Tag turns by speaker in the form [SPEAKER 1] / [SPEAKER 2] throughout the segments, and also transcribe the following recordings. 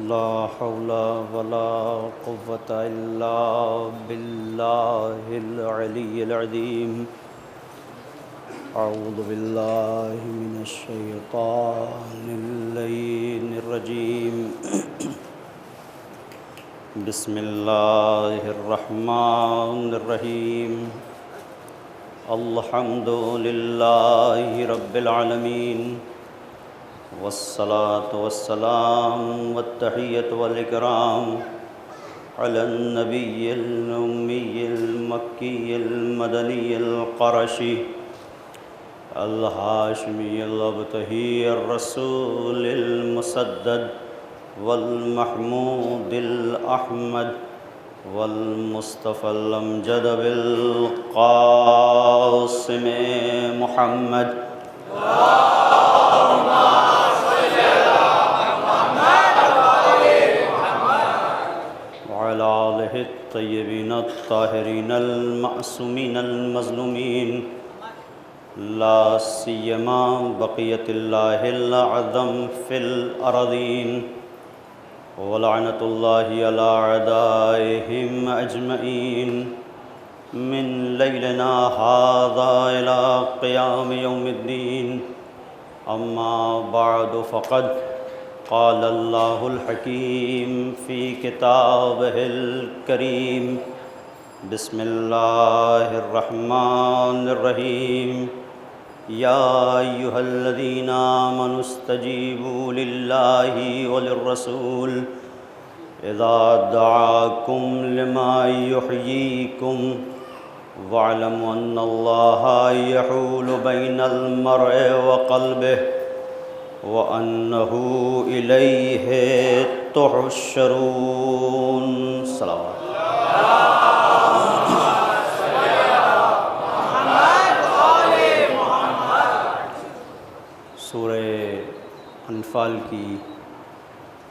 [SPEAKER 1] لا حول ولا قوة إلا بالله العلي العظيم. أعوذ بالله من الشيطان اللعين الرجيم. بسم الله الرحمن الرحيم. الحمد لله رب العالمين، والصلاة والسلام والتحية والإكرام على النبي الأمي المكي المدني القرشي الهاشمي الأبتهي الرسول المسدد والمحمود الأحمد والمصطفى الأمجد بالقاسم محمد. وعلى آله الطيبين الطاهرين المعصومين المظلومين، لا سيما بقية الله الأعظم في الأرضين، ولعنة الله على أعدائهم أجمعين من ليلنا هذا إلى قيام يوم الدين. أما بعد، فقد قال الله الحكيم في كتابه الكريم. بسم الله الرحمن الرحيم. يا أيها الذين آمنوا استجيبوا لله وللرسول إذا دعاكم لما يحييكم واعلموا أن الله يحول بين المرء وقلبه وأنه إليه تحشرون. صلوات. سورہ انفال کی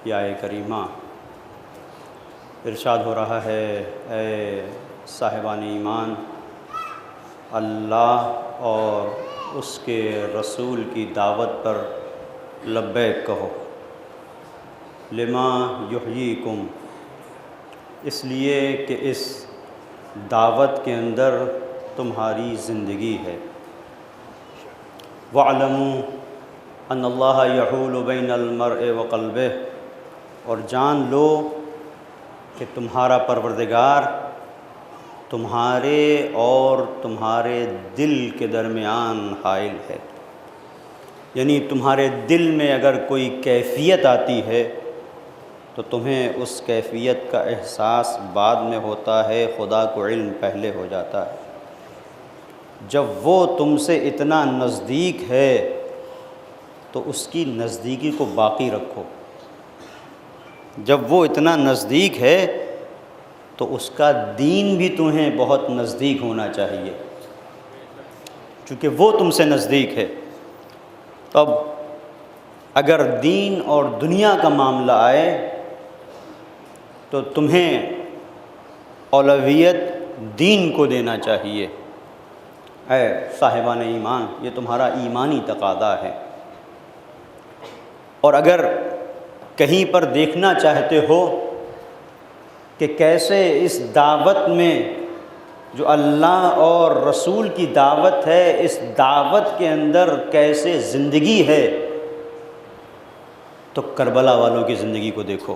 [SPEAKER 1] یہ آیہ کریمہ ارشاد ہو رہا ہے، اے صاحبان ایمان، اللہ اور اس کے رسول کی دعوت پر لبیک کہو. لما یحییکم، اس لیے کہ اس دعوت کے اندر تمہاری زندگی ہے. وَاعْلَمُوا أَنَّ اللَّهَ يَحُولُ بَيْنَ الْمَرْءِ وَقَلْبِهِ، اور جان لو کہ تمہارا پروردگار تمہارے اور تمہارے دل کے درمیان حائل ہے. یعنی تمہارے دل میں اگر کوئی کیفیت آتی ہے تو تمہیں اس کیفیت کا احساس بعد میں ہوتا ہے، خدا کو علم پہلے ہو جاتا ہے. جب وہ تم سے اتنا نزدیک ہے تو اس کی نزدیکی کو باقی رکھو. جب وہ اتنا نزدیک ہے تو اس کا دین بھی تمہیں بہت نزدیک ہونا چاہیے، چونکہ وہ تم سے نزدیک ہے. تب اگر دین اور دنیا کا معاملہ آئے تو تمہیں اولویت دین کو دینا چاہیے. اے صاحبان ایمان، یہ تمہارا ایمانی تقاضا ہے. اور اگر کہیں پر دیکھنا چاہتے ہو کہ کیسے اس دعوت میں جو اللہ اور رسول کی دعوت ہے، اس دعوت کے اندر کیسے زندگی ہے، تو کربلا والوں کی زندگی کو دیکھو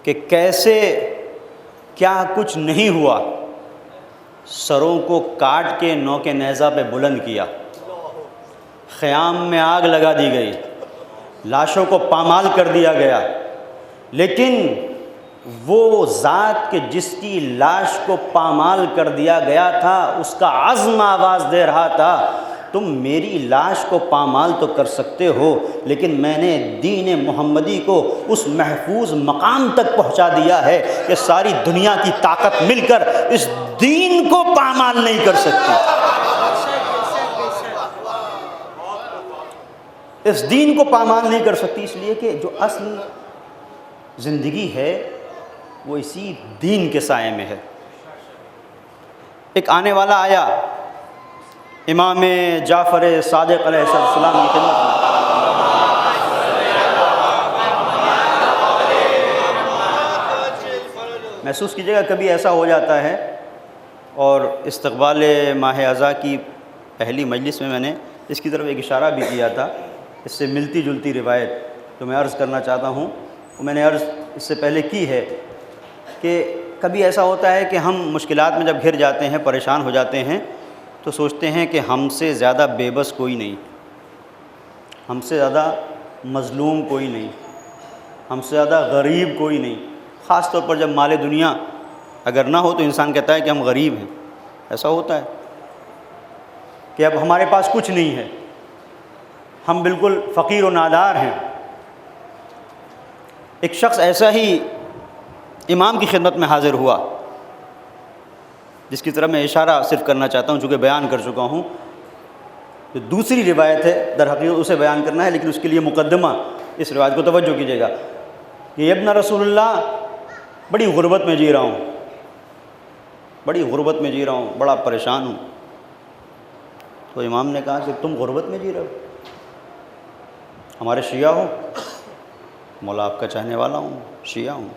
[SPEAKER 1] کہ کیسے کیا کچھ نہیں ہوا. سروں کو کاٹ کے نوک نیزہ پہ بلند کیا، خیام میں آگ لگا دی گئی، لاشوں کو پامال کر دیا گیا، لیکن وہ ذات کہ جس کی لاش کو پامال کر دیا گیا تھا، اس کا عزم آواز دے رہا تھا، تم میری لاش کو پامال تو کر سکتے ہو، لیکن میں نے دین محمدی کو اس محفوظ مقام تک پہنچا دیا ہے کہ ساری دنیا کی طاقت مل کر اس دین کو پامال نہیں کر سکتی. اس دین کو پامال نہیں کر سکتی، اس لیے کہ جو اصل زندگی ہے وہ اسی دین کے سائے میں ہے. ایک آنے والا آیا امام جعفر صادق علیہ السلام کی خدمت میں. محسوس کیجیے گا کبھی ایسا ہو جاتا ہے، اور استقبال ماہ اعضاء کی پہلی مجلس میں نے اس کی طرف ایک اشارہ بھی کیا تھا، اس سے ملتی جلتی روایت جو میں عرض کرنا چاہتا ہوں، وہ میں نے عرض اس سے پہلے کی ہے کہ کبھی ایسا ہوتا ہے کہ ہم مشکلات میں جب گھر جاتے ہیں، پریشان ہو جاتے ہیں، تو سوچتے ہیں کہ ہم سے زیادہ بے بس کوئی نہیں، ہم سے زیادہ مظلوم کوئی نہیں، ہم سے زیادہ غریب کوئی نہیں۔ خاص طور پر جب مال دنیا اگر نہ ہو تو انسان کہتا ہے کہ ہم غریب ہیں۔ ایسا ہوتا ہے کہ اب ہمارے پاس کچھ نہیں ہے، ہم بالکل فقیر و نادار ہیں۔ ایک شخص ایسا ہی امام کی خدمت میں حاضر ہوا، جس کی طرف میں اشارہ صرف کرنا چاہتا ہوں چونکہ بیان کر چکا ہوں۔ جو دوسری روایت ہے در حقیقت اسے بیان کرنا ہے، لیکن اس کے لیے مقدمہ اس روایت کو توجہ کیجیے گا کہ ابن رسول اللہ بڑی غربت میں جی رہا ہوں، بڑی غربت میں جی رہا ہوں، بڑا پریشان ہوں۔ تو امام نے کہا کہ تم غربت میں جی رہے ہو؟ ہمارے شیعہ ہو؟ مولا آپ کا چاہنے والا ہوں، شیعہ ہوں۔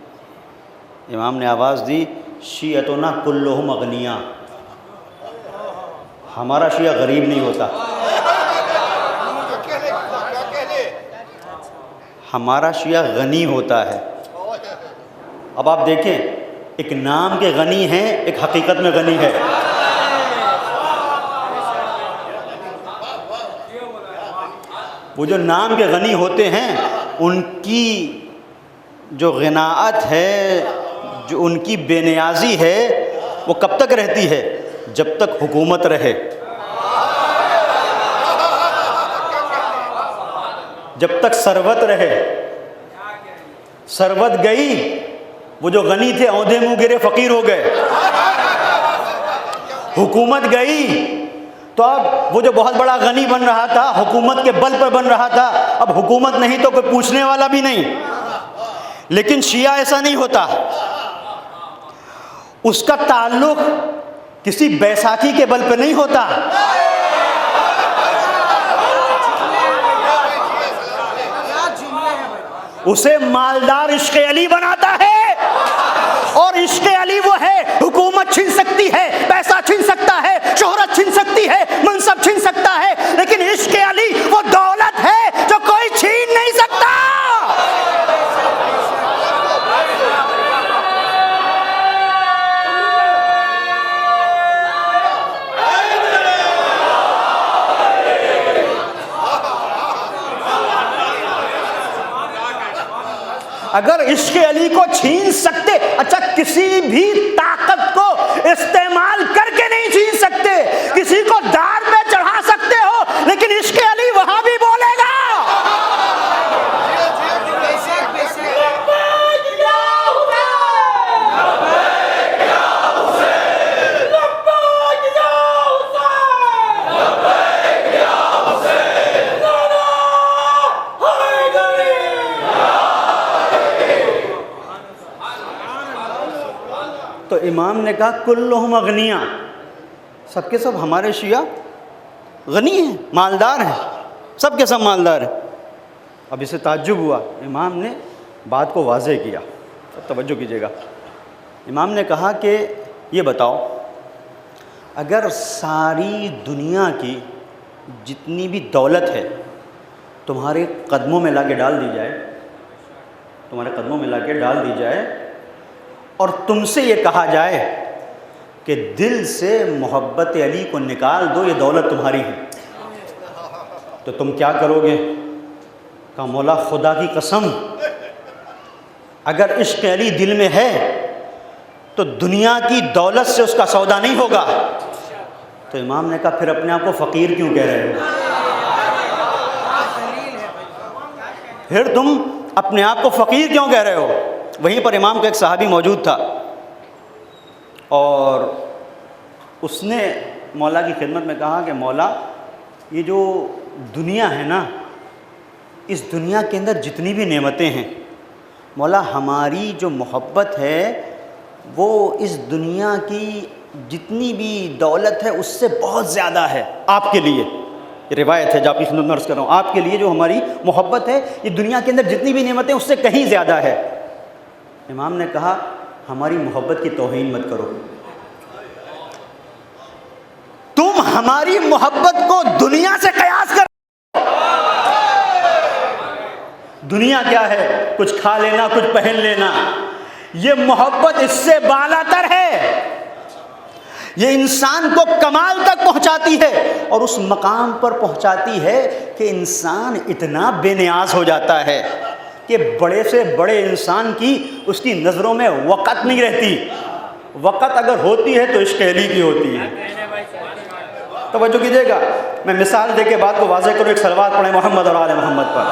[SPEAKER 1] امام نے آواز دی، شیعتنا کلہم اغنیاء، ہمارا شیعہ غریب نہیں ہوتا، ہمارا شیعہ غنی ہوتا ہے۔ اب آپ دیکھیں، ایک نام کے غنی ہیں، ایک حقیقت میں غنی ہے۔ وہ جو نام کے غنی ہوتے ہیں ان کی جو غناعت ہے، جو ان کی بے نیازی ہے، وہ کب تک رہتی ہے؟ جب تک حکومت رہے، جب تک ثروت رہے۔ ثروت گئی، وہ جو غنی تھے اونھے منہ گرے فقیر ہو گئے۔ حکومت گئی تو اب وہ جو بہت بڑا غنی بن رہا تھا، حکومت کے بل پر بن رہا تھا، اب حکومت نہیں تو کوئی پوچھنے والا بھی نہیں۔ لیکن شیعہ ایسا نہیں ہوتا، اس کا تعلق کسی بیساکھی کے بل پہ نہیں ہوتا، اسے مالدار عشق علی بناتا ہے۔ اور عشق علی وہ ہے، حکومت چھن سکتی ہے، پیسہ چھن سکتا ہے، شہرت چھن سکتی ہے، منصب چھن سکتا ہے، لیکن عشق علی وہ دولت ہے جو کوئی چھین نہیں سکتا۔ اگر عشق علی کو چھین سکتے، اچھا کسی بھی طاقت کو استعمال کر کے نہیں چھین سکتے، کسی کو دار پہ چڑھا سکتے ہو، لیکن عشق علی وہاں بھی بولے گا۔ تو امام نے کہا کلہم اغنیاء، سب کے سب ہمارے شیعہ غنی ہیں، مالدار ہیں، سب کے سب مالدار ہیں۔ اب اسے تعجب ہوا، امام نے بات کو واضح کیا، توجہ کیجیے گا۔ امام نے کہا کہ یہ بتاؤ، اگر ساری دنیا کی جتنی بھی دولت ہے تمہارے قدموں میں لا کے ڈال دی جائے، تمہارے قدموں میں لا کے ڈال دی جائے، اور تم سے یہ کہا جائے کہ دل سے محبت علی کو نکال دو، یہ دولت تمہاری ہے، تو تم کیا کرو گے؟ کہا مولا خدا کی قسم، اگر عشق علی دل میں ہے تو دنیا کی دولت سے اس کا سودا نہیں ہوگا۔ تو امام نے کہا پھر اپنے آپ کو فقیر کیوں کہہ رہے ہو؟ پھر تم اپنے آپ کو فقیر کیوں کہہ رہے ہو؟ وہیں پر امام کا ایک صحابی موجود تھا، اور اس نے مولا کی خدمت میں کہا کہ مولا یہ جو دنیا ہے نا، اس دنیا کے اندر جتنی بھی نعمتیں ہیں، مولا ہماری جو محبت ہے وہ اس دنیا کی جتنی بھی دولت ہے اس سے بہت زیادہ ہے آپ کے لیے۔ یہ روایت ہے جو آپ کی خدمت میں عرض کر رہا ہوں، آپ کے لیے جو ہماری محبت ہے یہ دنیا کے اندر جتنی بھی نعمتیں اس سے کہیں زیادہ ہے۔ امام نے کہا ہماری محبت کی توہین مت کرو. تم ہماری محبت کو دنیا سے قیاس کر. دنیا کیا ہے؟ کچھ کھا لینا، کچھ پہن لینا. یہ محبت اس سے بالاتر ہے. یہ انسان کو کمال تک پہنچاتی ہے اور اس مقام پر پہنچاتی ہے کہ انسان اتنا بے نیاز ہو جاتا ہے کہ بڑے سے بڑے انسان کی اس کی نظروں میں وقت نہیں رہتی. وقت اگر ہوتی ہے تو عشق علی کی ہوتی ہے. توجہ کیجیے گا، میں مثال دے کے بات کو واضح کروں. ایک صلوات پڑھیں محمد اور آل محمد پر.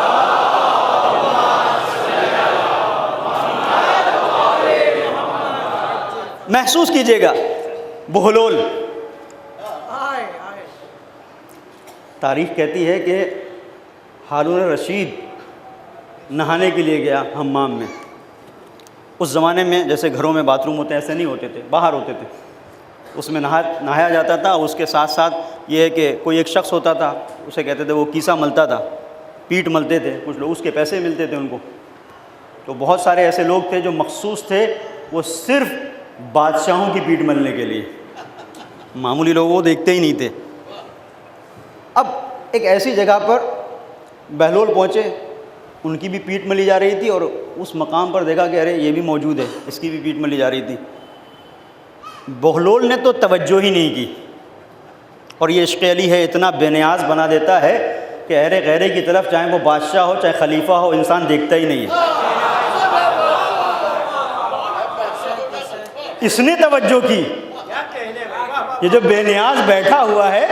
[SPEAKER 1] محسوس کیجیے گا. بہلول، تاریخ کہتی ہے کہ ہارون رشید نہانے کے لیے گیا حمام میں. اس زمانے میں جیسے گھروں میں باتھ روم ہوتے ہیں ایسے نہیں ہوتے تھے، باہر ہوتے تھے. اس میں نہایا جاتا تھا. اس کے ساتھ ساتھ یہ ہے کہ کوئی ایک شخص ہوتا تھا، اسے کہتے تھے وہ کیسا ملتا تھا، پیٹ ملتے تھے کچھ لوگ، اس کے پیسے ملتے تھے ان کو. تو بہت سارے ایسے لوگ تھے جو مخصوص تھے، وہ صرف بادشاہوں کی پیٹ ملنے کے لیے. معمولی لوگ وہ دیکھتے ہی نہیں تھے. اب ایک ایسی جگہ پر بہلول پہنچے، ان کی بھی پیٹ ملی جا رہی تھی اور اس مقام پر دیکھا کہ ارے یہ بھی موجود ہے، اس کی بھی پیٹ ملی جا رہی تھی. بہلول نے تو توجہ ہی نہیں کی. اور یہ عشق علی ہے، اتنا بے نیاز بنا دیتا ہے کہ ارے غیرے کی طرف چاہے وہ بادشاہ ہو چاہے خلیفہ ہو، انسان دیکھتا ہی نہیں ہے. اس نے توجہ کی. یہ جو بے نیاز بیٹھا ہوا ہے،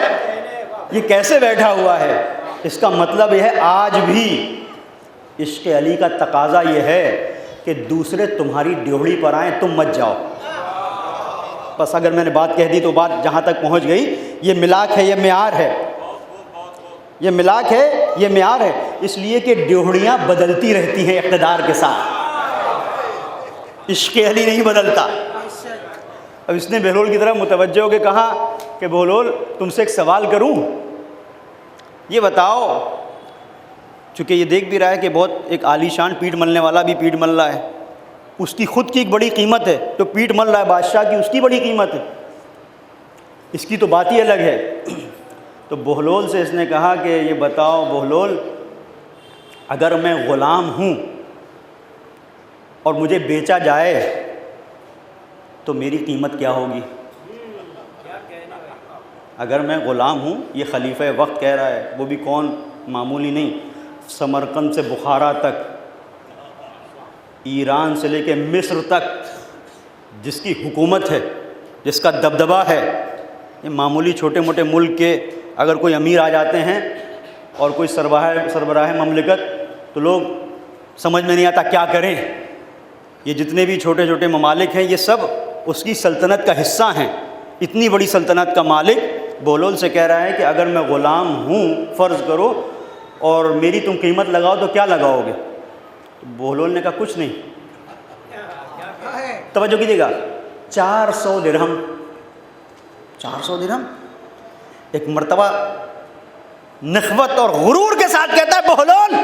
[SPEAKER 1] یہ کیسے بیٹھا ہوا ہے؟ اس کا مطلب یہ ہے آج بھی عشق علی کا تقاضا یہ ہے کہ دوسرے تمہاری ڈیوڑی پر آئیں، تم مت جاؤ. بس اگر میں نے بات کہہ دی تو بات جہاں تک پہنچ گئی. یہ ملاک ہے، یہ معیار ہے. یہ ملاک ہے، یہ معیار ہے. اس لیے کہ ڈیوڑیاں بدلتی رہتی ہیں اقتدار کے ساتھ. عشق علی نہیں بدلتا. اب اس نے بہلول کی طرف متوجہ ہو کے کہا کہ بہلول تم سے ایک سوال کروں، یہ بتاؤ، چونکہ یہ دیکھ بھی رہا ہے کہ بہت ایک عالی شان پیٹ ملنے والا بھی پیٹ مل رہا ہے. اس کی خود کی ایک بڑی قیمت ہے، جو پیٹ مل رہا ہے بادشاہ کی، اس کی بڑی قیمت ہے. اس کی تو بات ہی الگ ہے. تو بہلول سے اس نے کہا کہ یہ بتاؤ بہلول، اگر میں غلام ہوں اور مجھے بیچا جائے تو میری قیمت کیا ہوگی؟ اگر میں غلام ہوں، یہ خلیفہ وقت کہہ رہا ہے، وہ بھی کون؟ معمولی نہیں. سمرقند سے بخارا تک، ایران سے لے کے مصر تک جس کی حکومت ہے، جس کا دبدبہ ہے. یہ معمولی چھوٹے موٹے ملک کے اگر کوئی امیر آ جاتے ہیں اور کوئی سربراہ مملکت، تو لوگ سمجھ میں نہیں آتا کیا کریں. یہ جتنے بھی چھوٹے چھوٹے ممالک ہیں، یہ سب اس کی سلطنت کا حصہ ہیں. اتنی بڑی سلطنت کا مالک بہلول سے کہہ رہا ہے کہ اگر میں غلام ہوں، فرض کرو، اور میری تم قیمت لگاؤ تو کیا لگاؤ گے؟ بہلول نے کہا کچھ نہیں. توجہ کیجیے گا، 400 درہم. 400 درہم. ایک مرتبہ نخوت اور غرور کے ساتھ کہتا ہے بہلول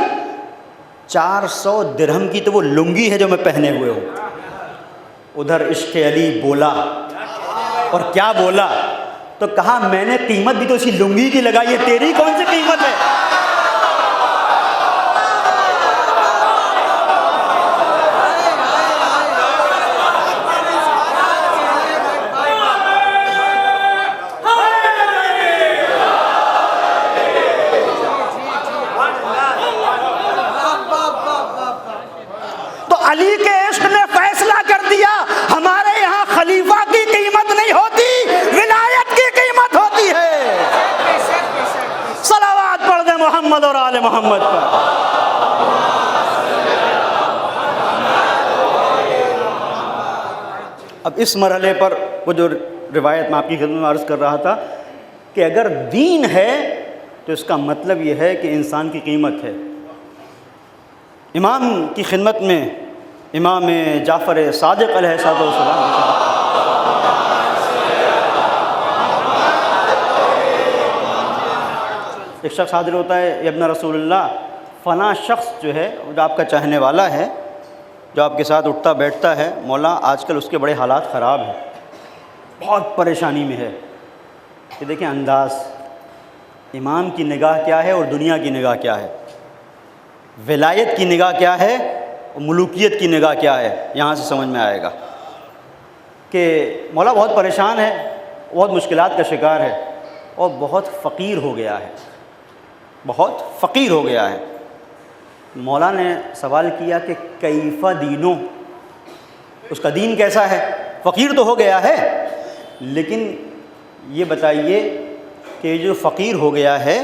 [SPEAKER 1] 400 درہم کی تو وہ لنگی ہے جو میں پہنے ہوئے ہوں. ادھر عشق علی بولا، اور کیا بولا؟ تو کہا میں نے قیمت بھی تو اسی لنگی کی لگائی ہے، تیری کون سی قیمت ہے؟ تو علی کے عشق نے فیصلہ کر دیا، ہمارے یہاں خلیفہ کی قیمت نہیں ہوتی، ولایت کی قیمت ہوتی ہے. صلوات پڑھ دیں محمد اور آل محمد پر. اب اس مرحلے پر وہ جو روایت میں آپ کی خدمت میں عرض کر رہا تھا کہ اگر دین ہے تو اس کا مطلب یہ ہے کہ انسان کی قیمت ہے. امام کی خدمت میں امام جعفر صادق علیہ السلام ایک شخص حاضر ہوتا ہے، ابن رسول اللہ، فلاں شخص جو ہے جو آپ کا چاہنے والا ہے، جو آپ کے ساتھ اٹھتا بیٹھتا ہے، مولا آج کل اس کے بڑے حالات خراب ہیں، بہت پریشانی میں ہے. کہ دیکھیں انداز، امام کی نگاہ کیا ہے اور دنیا کی نگاہ کیا ہے، ولایت کی نگاہ کیا ہے اور ملوکیت کی نگاہ کیا ہے. یہاں سے سمجھ میں آئے گا کہ مولا بہت پریشان ہے، بہت مشکلات کا شکار ہے اور بہت فقیر ہو گیا ہے، بہت فقیر ہو گیا ہے. مولا نے سوال کیا کہ کیف دینو، اس کا دین کیسا ہے؟ فقیر تو ہو گیا ہے، لیکن یہ بتائیے کہ جو فقیر ہو گیا ہے،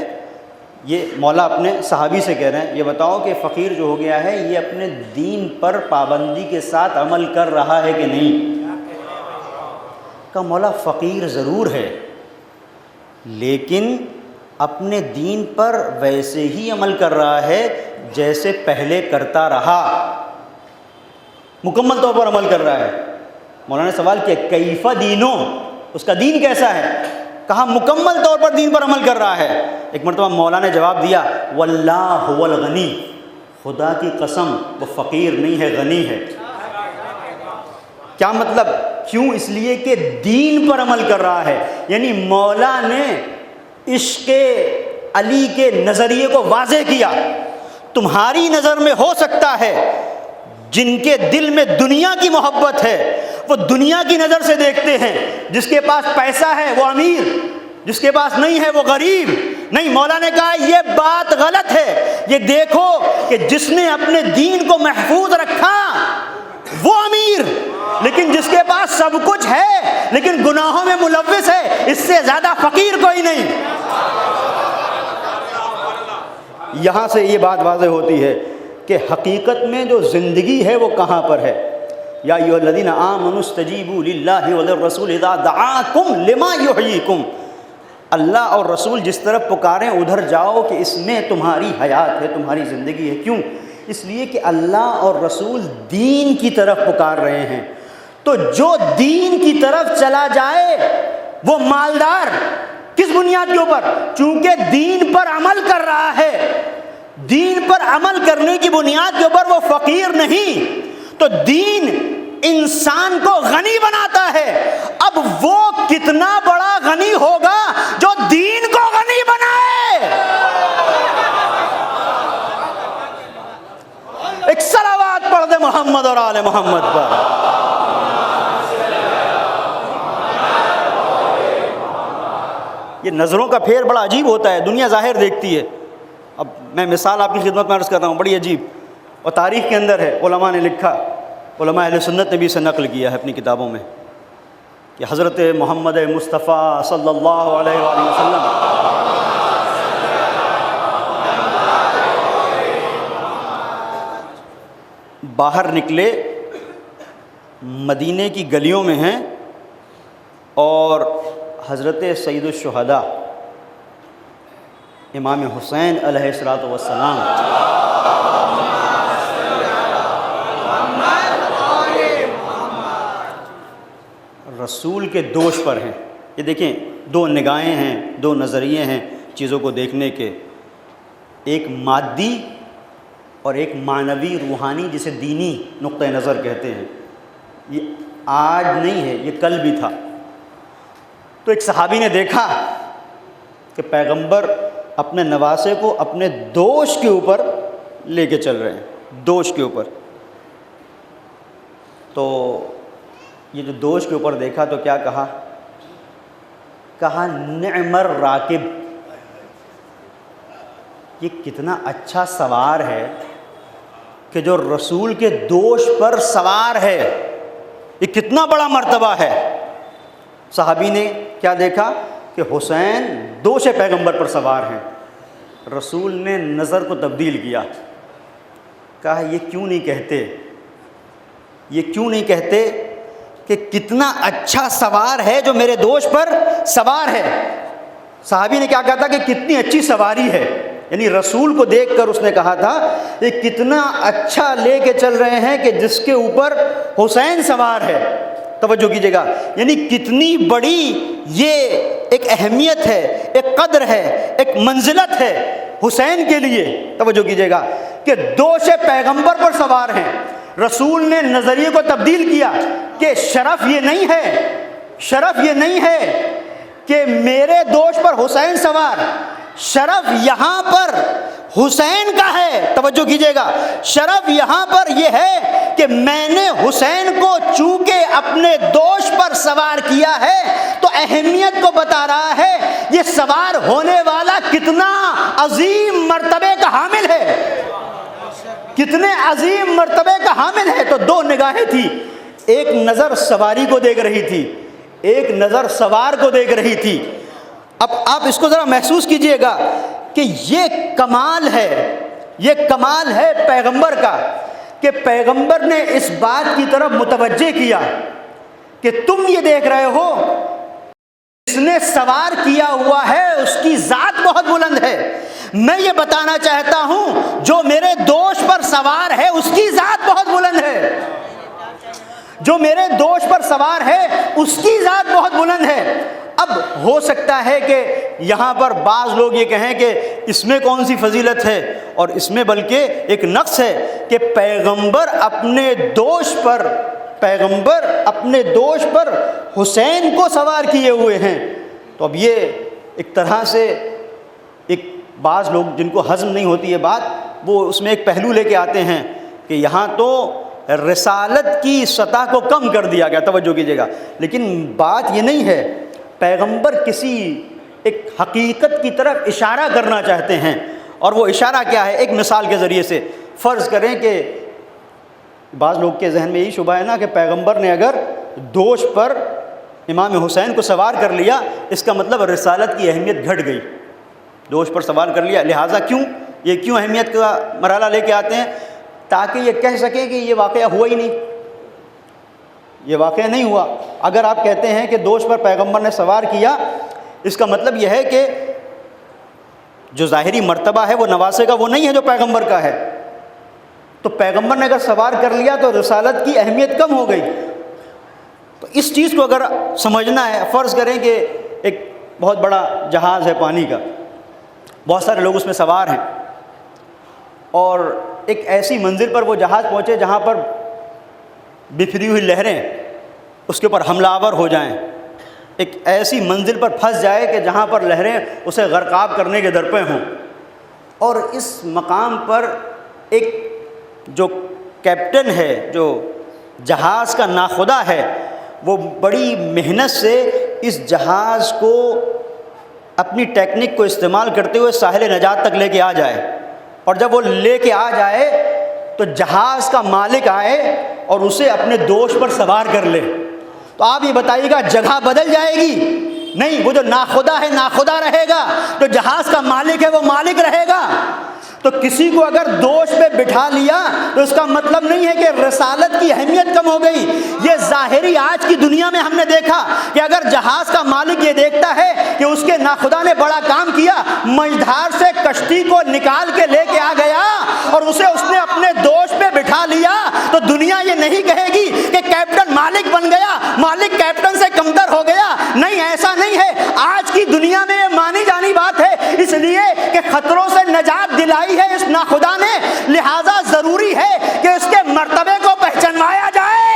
[SPEAKER 1] یہ مولا اپنے صحابی سے کہہ رہے ہیں، یہ بتاؤ کہ فقیر جو ہو گیا ہے یہ اپنے دین پر پابندی کے ساتھ عمل کر رہا ہے کہ نہیں؟ کہ مولا فقیر ضرور ہے لیکن اپنے دین پر ویسے ہی عمل کر رہا ہے جیسے پہلے کرتا رہا، مکمل طور پر عمل کر رہا ہے. مولانا نے سوال کیا کیف دینو، اس کا دین کیسا ہے؟ کہا مکمل طور پر دین پر عمل کر رہا ہے. ایک مرتبہ مولا نے جواب دیا واللہ هو الغنی، خدا کی قسم وہ فقیر نہیں ہے، غنی ہے. کیا مطلب؟ کیوں؟ اس لیے کہ دین پر عمل کر رہا ہے. یعنی مولا نے عشق علی کے نظریے کو واضح کیا. تمہاری نظر میں ہو سکتا ہے جن کے دل میں دنیا کی محبت ہے وہ دنیا کی نظر سے دیکھتے ہیں، جس کے پاس پیسہ ہے وہ امیر، جس کے پاس نہیں ہے وہ غریب. نہیں، مولا نے کہا یہ بات غلط ہے. یہ دیکھو کہ جس نے اپنے دین کو محفوظ رکھا وہ امیر، لیکن جس کے پاس سب کچھ ہے لیکن گناہوں میں ملوث ہے، اس سے زیادہ فقیر کوئی نہیں. یہاں سے یہ بات واضح ہوتی ہے کہ حقیقت میں جو زندگی ہے وہ کہاں پر ہے. یا ایھا الذین آمنوا استجیبوا للہ وللرسول اذا دعاکم لما یحییکم، اللہ اور رسول جس طرف پکاریں ادھر جاؤ کہ اس میں تمہاری حیات ہے، تمہاری زندگی ہے. کیوں؟ اس لیے کہ اللہ اور رسول دین کی طرف پکار رہے ہیں. تو جو دین کی طرف چلا جائے وہ مالدار. کس بنیاد کے اوپر؟ چونکہ دین پر عمل کر رہا ہے، دین پر عمل کرنے کی بنیاد کے اوپر وہ فقیر نہیں. تو دین انسان کو غنی بناتا ہے. اب وہ کتنا بڑا غنی ہوگا جو دین کو غنی بنائے. ایک صلوات پڑھ دے محمد اور آل محمد پر. یہ نظروں کا پھیر بڑا عجیب ہوتا ہے، دنیا ظاہر دیکھتی ہے. اب میں مثال آپ کی خدمت میں عرض کر رہا ہوں، بڑی عجیب، اور تاریخ کے اندر ہے، علماء نے لکھا، علماء اہل سنت نے بھی اسے نقل کیا ہے اپنی کتابوں میں، کہ حضرت محمد مصطفیٰ صلی اللہ علیہ وآلہ وسلم باہر نکلے، مدینے کی گلیوں میں ہیں، اور حضرت سید الشہداء امام حسین علیہ السلام رسول کے دوش پر ہیں. یہ دیکھیں، دو نگاہیں ہیں، دو نظریے ہیں چیزوں کو دیکھنے کے، ایک مادی اور ایک معنوی روحانی، جسے دینی نقطہ نظر کہتے ہیں. یہ آج نہیں ہے، یہ کل بھی تھا. تو ایک صحابی نے دیکھا کہ پیغمبر اپنے نواسے کو اپنے دوش کے اوپر لے کے چل رہے ہیں، دوش کے اوپر. تو یہ جو دوش کے اوپر دیکھا تو کیا کہا؟ کہا نعم الراکب، یہ کتنا اچھا سوار ہے کہ جو رسول کے دوش پر سوار ہے، یہ کتنا بڑا مرتبہ ہے. صحابی نے کیا دیکھا کہ حسین دوش پیغمبر پر سوار ہیں. رسول نے نظر کو تبدیل کیا، کہا یہ کیوں نہیں کہتے، یہ کیوں نہیں کہتے کہ کتنا اچھا سوار ہے جو میرے دوش پر سوار ہے. صحابی نے کیا کہا تھا کہ کتنی اچھی سواری ہے، یعنی رسول کو دیکھ کر اس نے کہا تھا یہ کتنا اچھا لے کے چل رہے ہیں کہ جس کے اوپر حسین سوار ہے. توجہ کیجیے گا، یعنی کتنی بڑی یہ ایک اہمیت ہے، ایک قدر ہے، ایک منزلت ہے حسین کے لیے. توجہ کیجیے گا کہ دوش پیغمبر پر سوار ہیں. رسول نے نظریے کو تبدیل کیا کہ شرف یہ نہیں ہے کہ میرے دوش پر حسین سوار، شرف یہاں پر حسین کا ہے۔ توجہ کیجئے گا، شرف یہاں پر یہ ہے کہ میں نے حسین کو چونکہ اپنے دوش پر سوار کیا ہے تو اہمیت کو بتا رہا ہے یہ سوار ہونے والا کتنا عظیم مرتبے کا حامل ہے، کتنے عظیم مرتبے کا حامل ہے۔ تو دو نگاہیں تھی، ایک نظر سواری کو دیکھ رہی تھی، ایک نظر سوار کو دیکھ رہی تھی۔ اب آپ اس کو ذرا محسوس کیجئے گا کہ یہ کمال ہے پیغمبر کا، کہ پیغمبر نے اس بات کی طرف متوجہ کیا کہ تم یہ دیکھ رہے ہو جس نے سوار کیا ہوا ہے اس کی ذات بہت بلند ہے، میں یہ بتانا چاہتا ہوں جو میرے دوش پر سوار ہے اس کی ذات بہت بلند ہے، جو میرے دوش پر سوار ہے اس کی ذات بہت بلند ہے۔ اب ہو سکتا ہے کہ یہاں پر بعض لوگ یہ کہیں کہ اس میں کون سی فضیلت ہے، اور اس میں بلکہ ایک نقص ہے کہ پیغمبر اپنے دوش پر حسین کو سوار کیے ہوئے ہیں۔ تو اب یہ ایک طرح سے ایک بعض لوگ جن کو ہضم نہیں ہوتی یہ بات، وہ اس میں ایک پہلو لے کے آتے ہیں کہ یہاں تو رسالت کی سطح کو کم کر دیا گیا۔ توجہ کیجیے گا، لیکن بات یہ نہیں ہے، پیغمبر کسی ایک حقیقت کی طرف اشارہ کرنا چاہتے ہیں، اور وہ اشارہ کیا ہے؟ ایک مثال کے ذریعے سے فرض کریں کہ بعض لوگ کے ذہن میں یہی شبہ ہے نا کہ پیغمبر نے اگر دوش پر امام حسین کو سوار کر لیا اس کا مطلب رسالت کی اہمیت گھٹ گئی، دوش پر سوار کر لیا، لہٰذا کیوں اہمیت کا مرحلہ لے کے آتے ہیں؟ تاکہ یہ کہہ سکیں کہ یہ واقعہ ہوا ہی نہیں، یہ واقعہ نہیں ہوا۔ اگر آپ کہتے ہیں کہ دوش پر پیغمبر نے سوار کیا، اس کا مطلب یہ ہے کہ جو ظاہری مرتبہ ہے وہ نواسے کا وہ نہیں ہے جو پیغمبر کا ہے، تو پیغمبر نے اگر سوار کر لیا تو رسالت کی اہمیت کم ہو گئی۔ تو اس چیز کو اگر سمجھنا ہے، فرض کریں کہ ایک بہت بڑا جہاز ہے پانی کا، بہت سارے لوگ اس میں سوار ہیں، اور ایک ایسی منزل پر وہ جہاز پہنچے جہاں پر بکھری ہوئی لہریں اس کے اوپر حملہ آور ہو جائیں، ایک ایسی منزل پر پھنس جائے کہ جہاں پر لہریں اسے غرقاب کرنے کے درپے ہوں، اور اس مقام پر ایک جو کیپٹن ہے، جو جہاز کا ناخدا ہے، وہ بڑی محنت سے اس جہاز کو اپنی ٹیکنک کو استعمال کرتے ہوئے ساحل نجات تک لے کے آ جائے، اور جب وہ لے کے آ جائے تو جہاز کا مالک آئے اور اسے اپنے دوش پر سوار کر لے، تو آپ یہ بتائیے گا جگہ بدل جائے گی؟ نہیں، وہ جو ناخدا ہے ناخدا رہے گا، جو جہاز کا مالک ہے وہ مالک رہے گا۔ تو کسی کو اگر دوش پہ بٹھا لیا تو اس کا مطلب نہیں ہے کہ رسالت کی اہمیت کم ہو گئی۔ یہ ظاہری آج کی دنیا میں ہم نے دیکھا کہ اگر جہاز کا مالک یہ دیکھتا ہے کہ اس کے ناخدا نے بڑا کام کیا، مجھدار سے کشتی کو نکال کے لے کے آ گیا اور اسے اس نے اپنے دوش پہ بٹھا لیا، تو دنیا یہ نہیں کہے گی کہ کیپٹن مالک بن گیا، مالک کیپٹن سے کمتر ہو گیا۔ نہیں، ایسا نہیں ہے۔ آج کی دنیا میں یہ مانی جانی بات ہے، اس لیے کہ خطروں سے نجات دلائی ہے اس ناخدا نے، لہذا ضروری ہے کہ اس کے مرتبے کو پہچانوایا جائے۔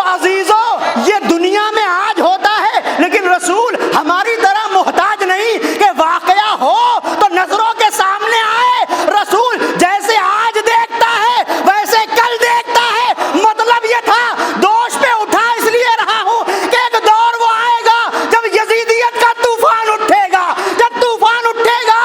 [SPEAKER 1] عزیزو، یہ دنیا میں آج ہوتا ہے، لیکن رسول ہماری طرح محتاج نہیں کہ واقعہ ہو تو نظروں کے سامنے آئے۔ رسول جیسے آج دیکھتا ہے ویسے کل دیکھتا ہے۔ مطلب یہ تھا دوش پہ اٹھا اس لیے رہا ہوں کہ ایک دور وہ آئے گا جب یزیدیت کا طوفان اٹھے گا، جب طوفان اٹھے گا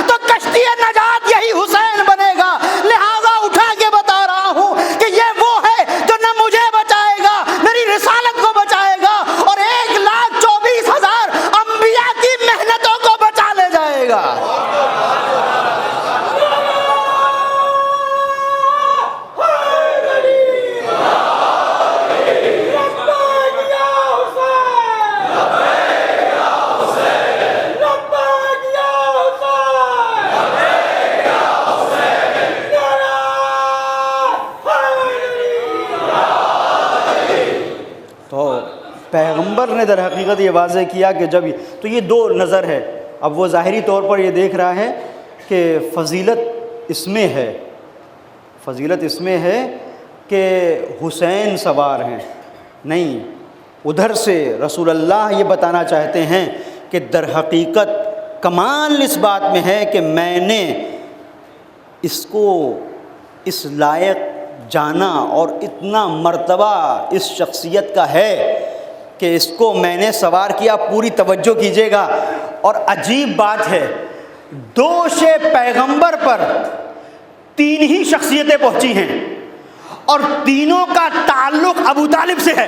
[SPEAKER 1] تو کشتی نجات یہی حسین بنے گا۔ لہذا اٹھا کے بتا رہا ہوں کہ یہ وہ ہے جو نہ مجھے بچائے گا، میری رسالت کو بچائے گا، اور 1,24,000 انبیاء کی محنتوں کو بچا لے جائے گا۔ پیغمبر نے در حقیقت یہ واضح کیا کہ جب تو یہ دو نظر ہے۔ اب وہ ظاہری طور پر یہ دیکھ رہا ہے کہ فضیلت اس میں ہے، فضیلت اس میں ہے کہ حسین سوار ہیں، نہیں، ادھر سے رسول اللہ یہ بتانا چاہتے ہیں کہ در حقیقت کمال اس بات میں ہے کہ میں نے اس کو اس لائق جانا اور اتنا مرتبہ اس شخصیت کا ہے کہ اس کو میں نے سوار کیا۔ پوری توجہ کیجیے گا۔ اور عجیب بات ہے، دوش پیغمبر پر 3 ہی شخصیتیں پہنچی ہیں اور تینوں کا تعلق ابو طالب سے ہے۔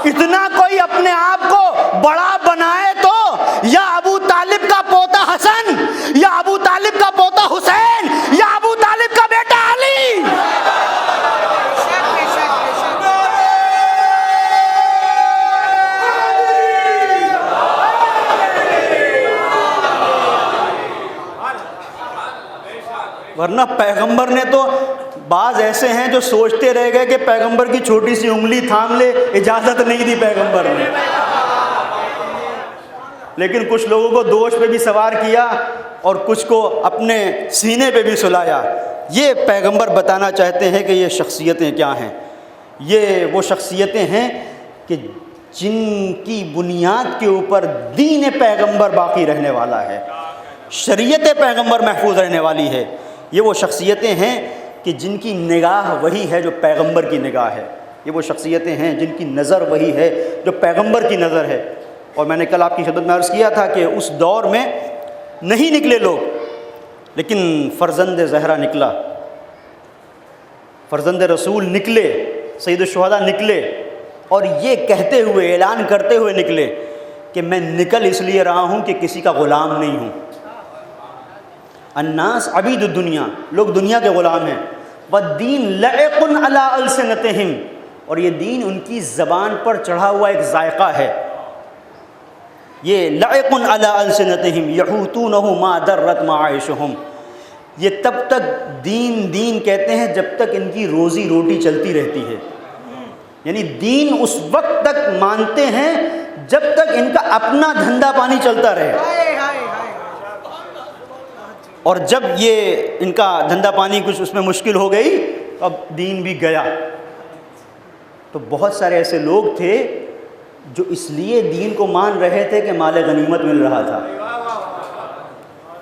[SPEAKER 1] اتنا کوئی اپنے آپ کو بڑا بنائے تو یا ابو طالب کا پوتا حسن، یا ابو طالب کا پوتا حسین، یا ابو طالب کا بیٹا علی۔ ورنہ پیغمبر نے تو بعض ایسے ہیں جو سوچتے رہ گئے کہ پیغمبر کی چھوٹی سی انگلی تھام لے، اجازت نہیں دی پیغمبر نے، لیکن کچھ لوگوں کو دوش پہ بھی سوار کیا اور کچھ کو اپنے سینے پہ بھی سلایا۔ یہ پیغمبر بتانا چاہتے ہیں کہ یہ شخصیتیں کیا ہیں۔ یہ وہ شخصیتیں ہیں کہ جن کی بنیاد کے اوپر دین پیغمبر باقی رہنے والا ہے، شریعت پیغمبر محفوظ رہنے والی ہے۔ یہ وہ شخصیتیں ہیں کہ جن کی نگاہ وہی ہے جو پیغمبر کی نگاہ ہے۔ یہ وہ شخصیتیں ہیں جن کی نظر وہی ہے جو پیغمبر کی نظر ہے۔ اور میں نے کل آپ کی خدمت میں عرض کیا تھا کہ اس دور میں نہیں نکلے لوگ، لیکن فرزند زہرا نکلا، فرزند رسول نکلے، سید الشہداء نکلے، اور یہ کہتے ہوئے، اعلان کرتے ہوئے نکلے کہ میں نکل اس لیے رہا ہوں کہ کسی کا غلام نہیں ہوں۔ الناس عبید الدنیا، لوگ دنیا کے غلام ہیں۔ والدین لائق علی السنتہم، اور یہ دین ان کی زبان پر چڑھا ہوا ایک ذائقہ ہے۔ یہ لائق علی السنتہم یحوتونہ ما درت معاشہم، یہ تب تک دین دین کہتے ہیں جب تک ان کی روزی روٹی چلتی رہتی ہے، یعنی دین اس وقت تک مانتے ہیں جب تک ان کا اپنا دھندا پانی چلتا رہے، اور جب یہ ان کا دھندا پانی کچھ اس میں مشکل ہو گئی تو اب دین بھی گیا۔ تو بہت سارے ایسے لوگ تھے جو اس لیے دین کو مان رہے تھے کہ مال غنیمت مل رہا تھا،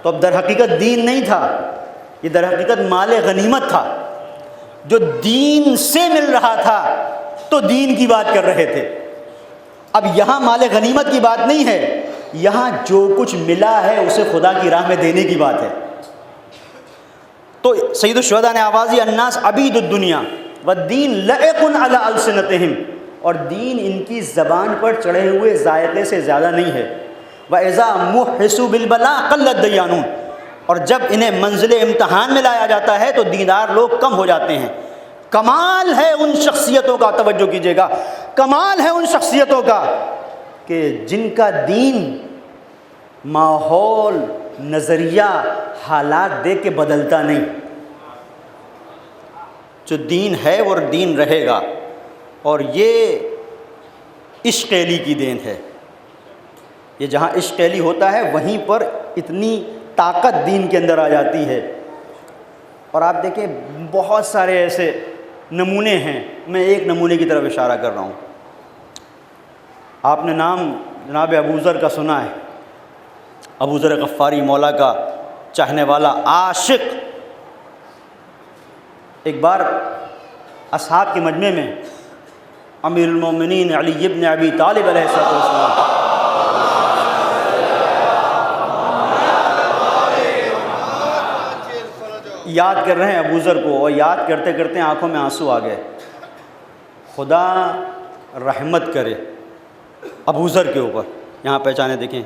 [SPEAKER 1] تو اب در حقیقت دین نہیں تھا، یہ در حقیقت مال غنیمت تھا جو دین سے مل رہا تھا، تو دین کی بات کر رہے تھے۔ اب یہاں مال غنیمت کی بات نہیں ہے، یہاں جو کچھ ملا ہے اسے خدا کی راہ میں دینے کی بات ہے۔ تو سید الشہداء نے آواز دی الناس عبید الدنیا والدین لائق علی السنتہم، اور دین ان کی زبان پر چڑھے ہوئے ذائقے سے زیادہ نہیں ہے۔ وَإِذَا مُحِّسُوا بِالْبَلَاءِ قَلَّ الدَّيَّانُونَ، اور جب انہیں منزل امتحان میں لایا جاتا ہے تو دیندار لوگ کم ہو جاتے ہیں۔ کمال ہے ان شخصیتوں کا، توجہ کیجیے گا، کمال ہے ان شخصیتوں کا کہ جن کا دین ماحول، نظریہ، حالات دیکھ کے بدلتا نہیں۔ جو دین ہے وہ دین رہے گا، اور یہ عشق علی کی دین ہے۔ یہ جہاں عشق علی ہوتا ہے وہیں پر اتنی طاقت دین کے اندر آ جاتی ہے۔ اور آپ دیکھیں بہت سارے ایسے نمونے ہیں، میں ایک نمونے کی طرف اشارہ کر رہا ہوں۔ آپ نے نام جناب ابو ذر کا سنا ہے، ابو ذر غفاری مولا کا چاہنے والا عاشق۔ ایک بار اصحاب کے مجمع میں امیر المومنین علی ابن ابی طالب علیہ السلام یاد کر رہے ہیں ابو ذر کو، اور یاد کرتے کرتے آنکھوں میں آنسو آ گئے۔ خدا رحمت کرے ابو ذر کے اوپر۔ یہاں پہچانے دیکھیں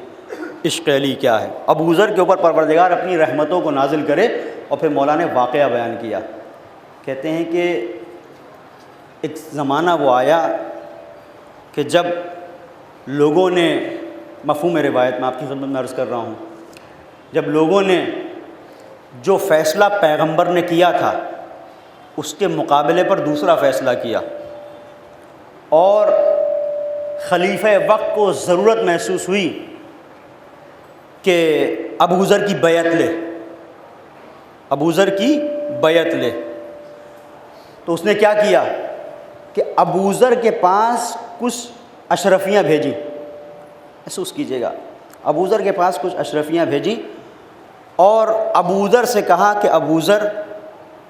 [SPEAKER 1] عشق علی کیا ہے۔ ابو ذر کے اوپر پروردگار اپنی رحمتوں کو نازل کرے۔ اور پھر مولا نے واقعہ بیان کیا، کہتے ہیں کہ ایک زمانہ وہ آیا کہ جب لوگوں نے، مفہوم روایت میں آپ کی خدمت میں عرض کر رہا ہوں، جب لوگوں نے جو فیصلہ پیغمبر نے کیا تھا اس کے مقابلے پر دوسرا فیصلہ کیا، اور خلیفہ وقت کو ضرورت محسوس ہوئی کہ ابو ذر کی بیعت لے، ابو ذر کی بیعت لے۔ تو اس نے کیا کیا کہ ابو ذر کے پاس کچھ اشرفیاں بھیجی، محسوس کیجیے گا، ابو ذر کے پاس کچھ اشرفیاں بھیجی اور ابو ذر سے کہا کہ ابو ذر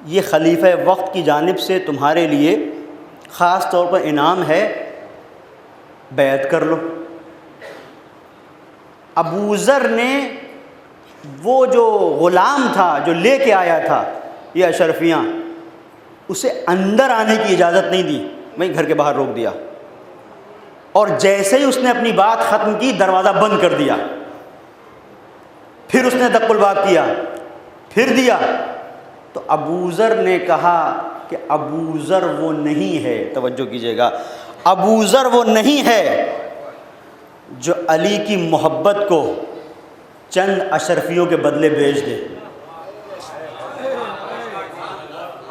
[SPEAKER 1] یہ خلیفہ وقت کی جانب سے تمہارے لیے خاص طور پر انعام ہے، بیعت کر لو۔ ابو ذر نے وہ جو غلام تھا جو لے کے آیا تھا یہ اشرفیاں، اسے اندر آنے کی اجازت نہیں دی، وہیں گھر کے باہر روک دیا، اور جیسے ہی اس نے اپنی بات ختم کی دروازہ بند کر دیا۔ پھر اس نے دق الباب کیا، پھر دیا، تو ابو ذر نے کہا کہ ابو ذر وہ نہیں ہے، توجہ کیجیے گا، ابو ذر وہ نہیں ہے جو علی کی محبت کو چند اشرفیوں کے بدلے بیچ دے۔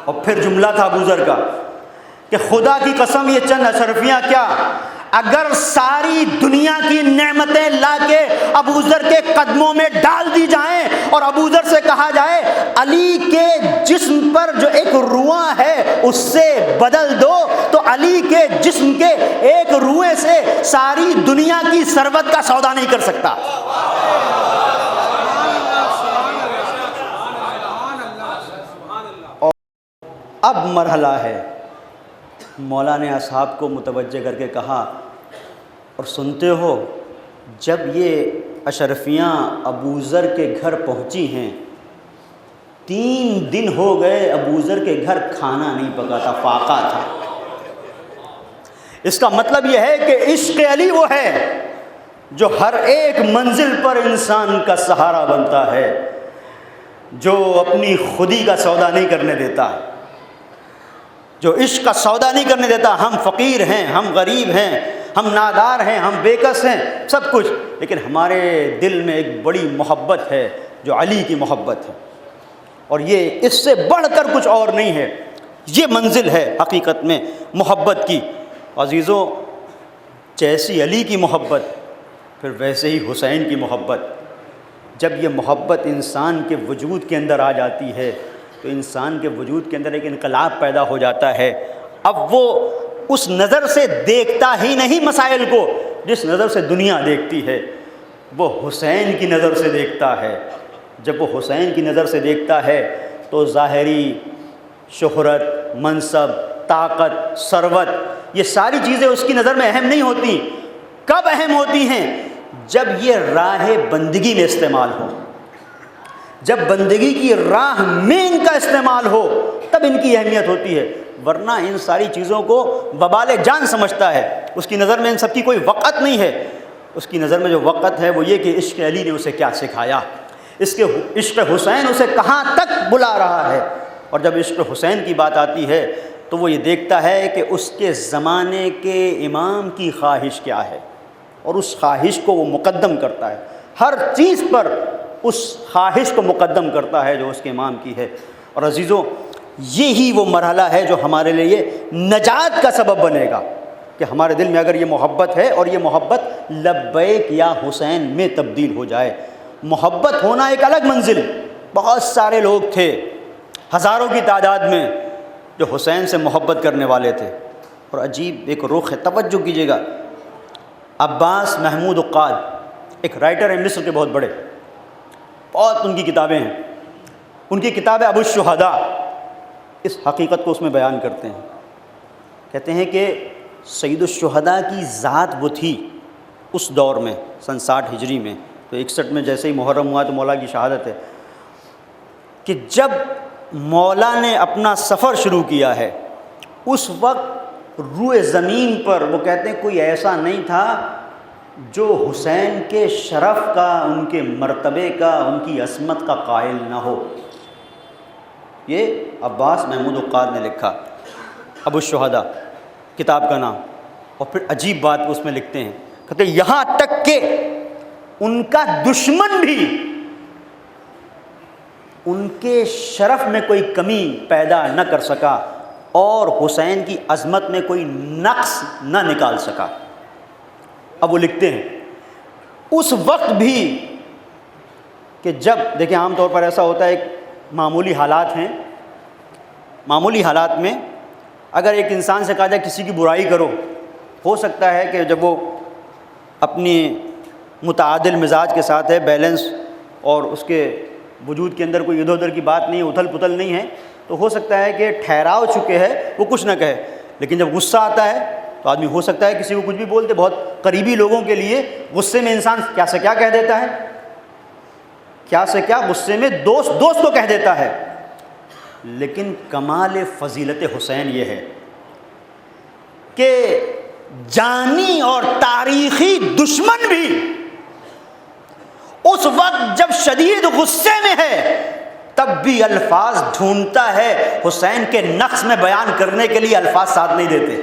[SPEAKER 1] اور پھر جملہ تھا ابو ذر کا کہ خدا کی قسم یہ چند اشرفیاں کیا، اگر ساری دنیا کی نعمتیں لا کے ابو ذر کے قدموں میں ڈال دی جائیں اور ابو ذر سے کہا جائے علی کے جسم پر جو ایک روواں ہے اس سے بدل دو، تو علی کے جسم کے ایک روئے سے ساری دنیا کی ثروت کا سودا نہیں کر سکتا۔ اب مرحلہ ہے، مولا نے اصحاب کو متوجہ کر کے کہا، اور سنتے ہو جب یہ اشرفیاں ابو ذر کے گھر پہنچی ہیں 3 دن ہو گئے ابو ذر کے گھر کھانا نہیں پکا تھا، فاقہ تھا۔ اس کا مطلب یہ ہے کہ عشق علی وہ ہے جو ہر ایک منزل پر انسان کا سہارا بنتا ہے، جو اپنی خودی کا سودا نہیں کرنے دیتا، جو عشق کا سودا نہیں کرنے دیتا۔ ہم فقیر ہیں، ہم غریب ہیں، ہم نادار ہیں، ہم بےکس ہیں، سب کچھ، لیکن ہمارے دل میں ایک بڑی محبت ہے جو علی کی محبت ہے، اور یہ اس سے بڑھ کر کچھ اور نہیں ہے۔ یہ منزل ہے حقیقت میں محبت کی۔ عزیزوں، جیسی علی کی محبت پھر ویسے ہی حسین کی محبت۔ جب یہ محبت انسان کے وجود کے اندر آ جاتی ہے تو انسان کے وجود کے اندر ایک انقلاب پیدا ہو جاتا ہے۔ اب وہ اس نظر سے دیکھتا ہی نہیں مسائل کو جس نظر سے دنیا دیکھتی ہے، وہ حسین کی نظر سے دیکھتا ہے۔ جب وہ حسین کی نظر سے دیکھتا ہے تو ظاہری شہرت، منصب، طاقت، ثروت، یہ ساری چیزیں اس کی نظر میں اہم نہیں ہوتی۔ کب اہم ہوتی ہیں؟ جب یہ راہ بندگی میں استعمال ہو، جب بندگی کی راہ میں ان کا استعمال ہو تب ان کی اہمیت ہوتی ہے، ورنہ ان ساری چیزوں کو وبال جان سمجھتا ہے۔ اس کی نظر میں ان سب کی کوئی وقت نہیں ہے، اس کی نظر میں جو وقت ہے وہ یہ کہ عشق علی نے اسے کیا سکھایا، اس کے عشق حسین اسے کہاں تک بلا رہا ہے۔ اور جب عشق حسین کی بات آتی ہے تو وہ یہ دیکھتا ہے کہ اس کے زمانے کے امام کی خواہش کیا ہے، اور اس خواہش کو وہ مقدم کرتا ہے، ہر چیز پر اس خواہش کو مقدم کرتا ہے جو اس کے امام کی ہے۔ اور عزیزوں، یہی وہ مرحلہ ہے جو ہمارے لیے نجات کا سبب بنے گا کہ ہمارے دل میں اگر یہ محبت ہے اور یہ محبت لبیک یا حسین میں تبدیل ہو جائے۔ محبت ہونا ایک الگ منزل، بہت سارے لوگ تھے ہزاروں کی تعداد میں جو حسین سے محبت کرنے والے تھے، اور عجیب ایک رخ ہے، توجہ کیجیے گا۔ عباس محمود عقاد ایک رائٹر ہیں مصر کے، بہت بڑے، بہت ان کی کتابیں ہیں، ان کی کتاب ہے ابو الشہداء، اس حقیقت کو اس میں بیان کرتے ہیں۔ کہتے ہیں کہ سید الشہداء کی ذات وہ تھی اس دور میں، سن 60 ہجری میں، تو 61 میں جیسے ہی محرم ہوا تو مولا کی شہادت ہے، کہ جب مولا نے اپنا سفر شروع کیا ہے اس وقت روئے زمین پر وہ کہتے ہیں کوئی ایسا نہیں تھا جو حسین کے شرف کا، ان کے مرتبے کا، ان کی عظمت کا قائل نہ ہو۔ یہ عباس محمود عقاد نے لکھا، ابو الشہداء کتاب کا نام۔ اور پھر عجیب بات اس میں لکھتے ہیں، کہتے ہیں یہاں تک کہ ان کا دشمن بھی ان کے شرف میں کوئی کمی پیدا نہ کر سکا اور حسین کی عظمت میں کوئی نقص نہ نکال سکا۔ اب وہ لکھتے ہیں اس وقت بھی کہ جب دیکھیں عام طور پر ایسا ہوتا ہے معمولی حالات ہیں، معمولی حالات میں اگر ایک انسان سے کہا جائے کسی کی برائی کرو، ہو سکتا ہے کہ جب وہ اپنی متعادل مزاج کے ساتھ ہے، بیلنس اور اس کے وجود کے اندر کوئی ادھر ادھر کی بات نہیں ہے، اتھل پتھل نہیں ہے، تو ہو سکتا ہے کہ ٹھہراؤ چکے ہے وہ کچھ نہ کہے، لیکن جب غصہ آتا ہے تو آدمی ہو سکتا ہے کسی کو کچھ بھی بول دے۔ بہت قریبی لوگوں کے لیے غصے میں انسان کیا سے کیا کہہ دیتا ہے، کیا سے کیا غصے میں دوست کو کہہ دیتا ہے۔ لیکن کمال فضیلت حسین یہ ہے کہ جانی اور تاریخی دشمن بھی اس وقت جب شدید غصے میں ہے تب بھی الفاظ ڈھونڈتا ہے حسین کے نقص میں بیان کرنے کے لیے، الفاظ ساتھ نہیں دیتے۔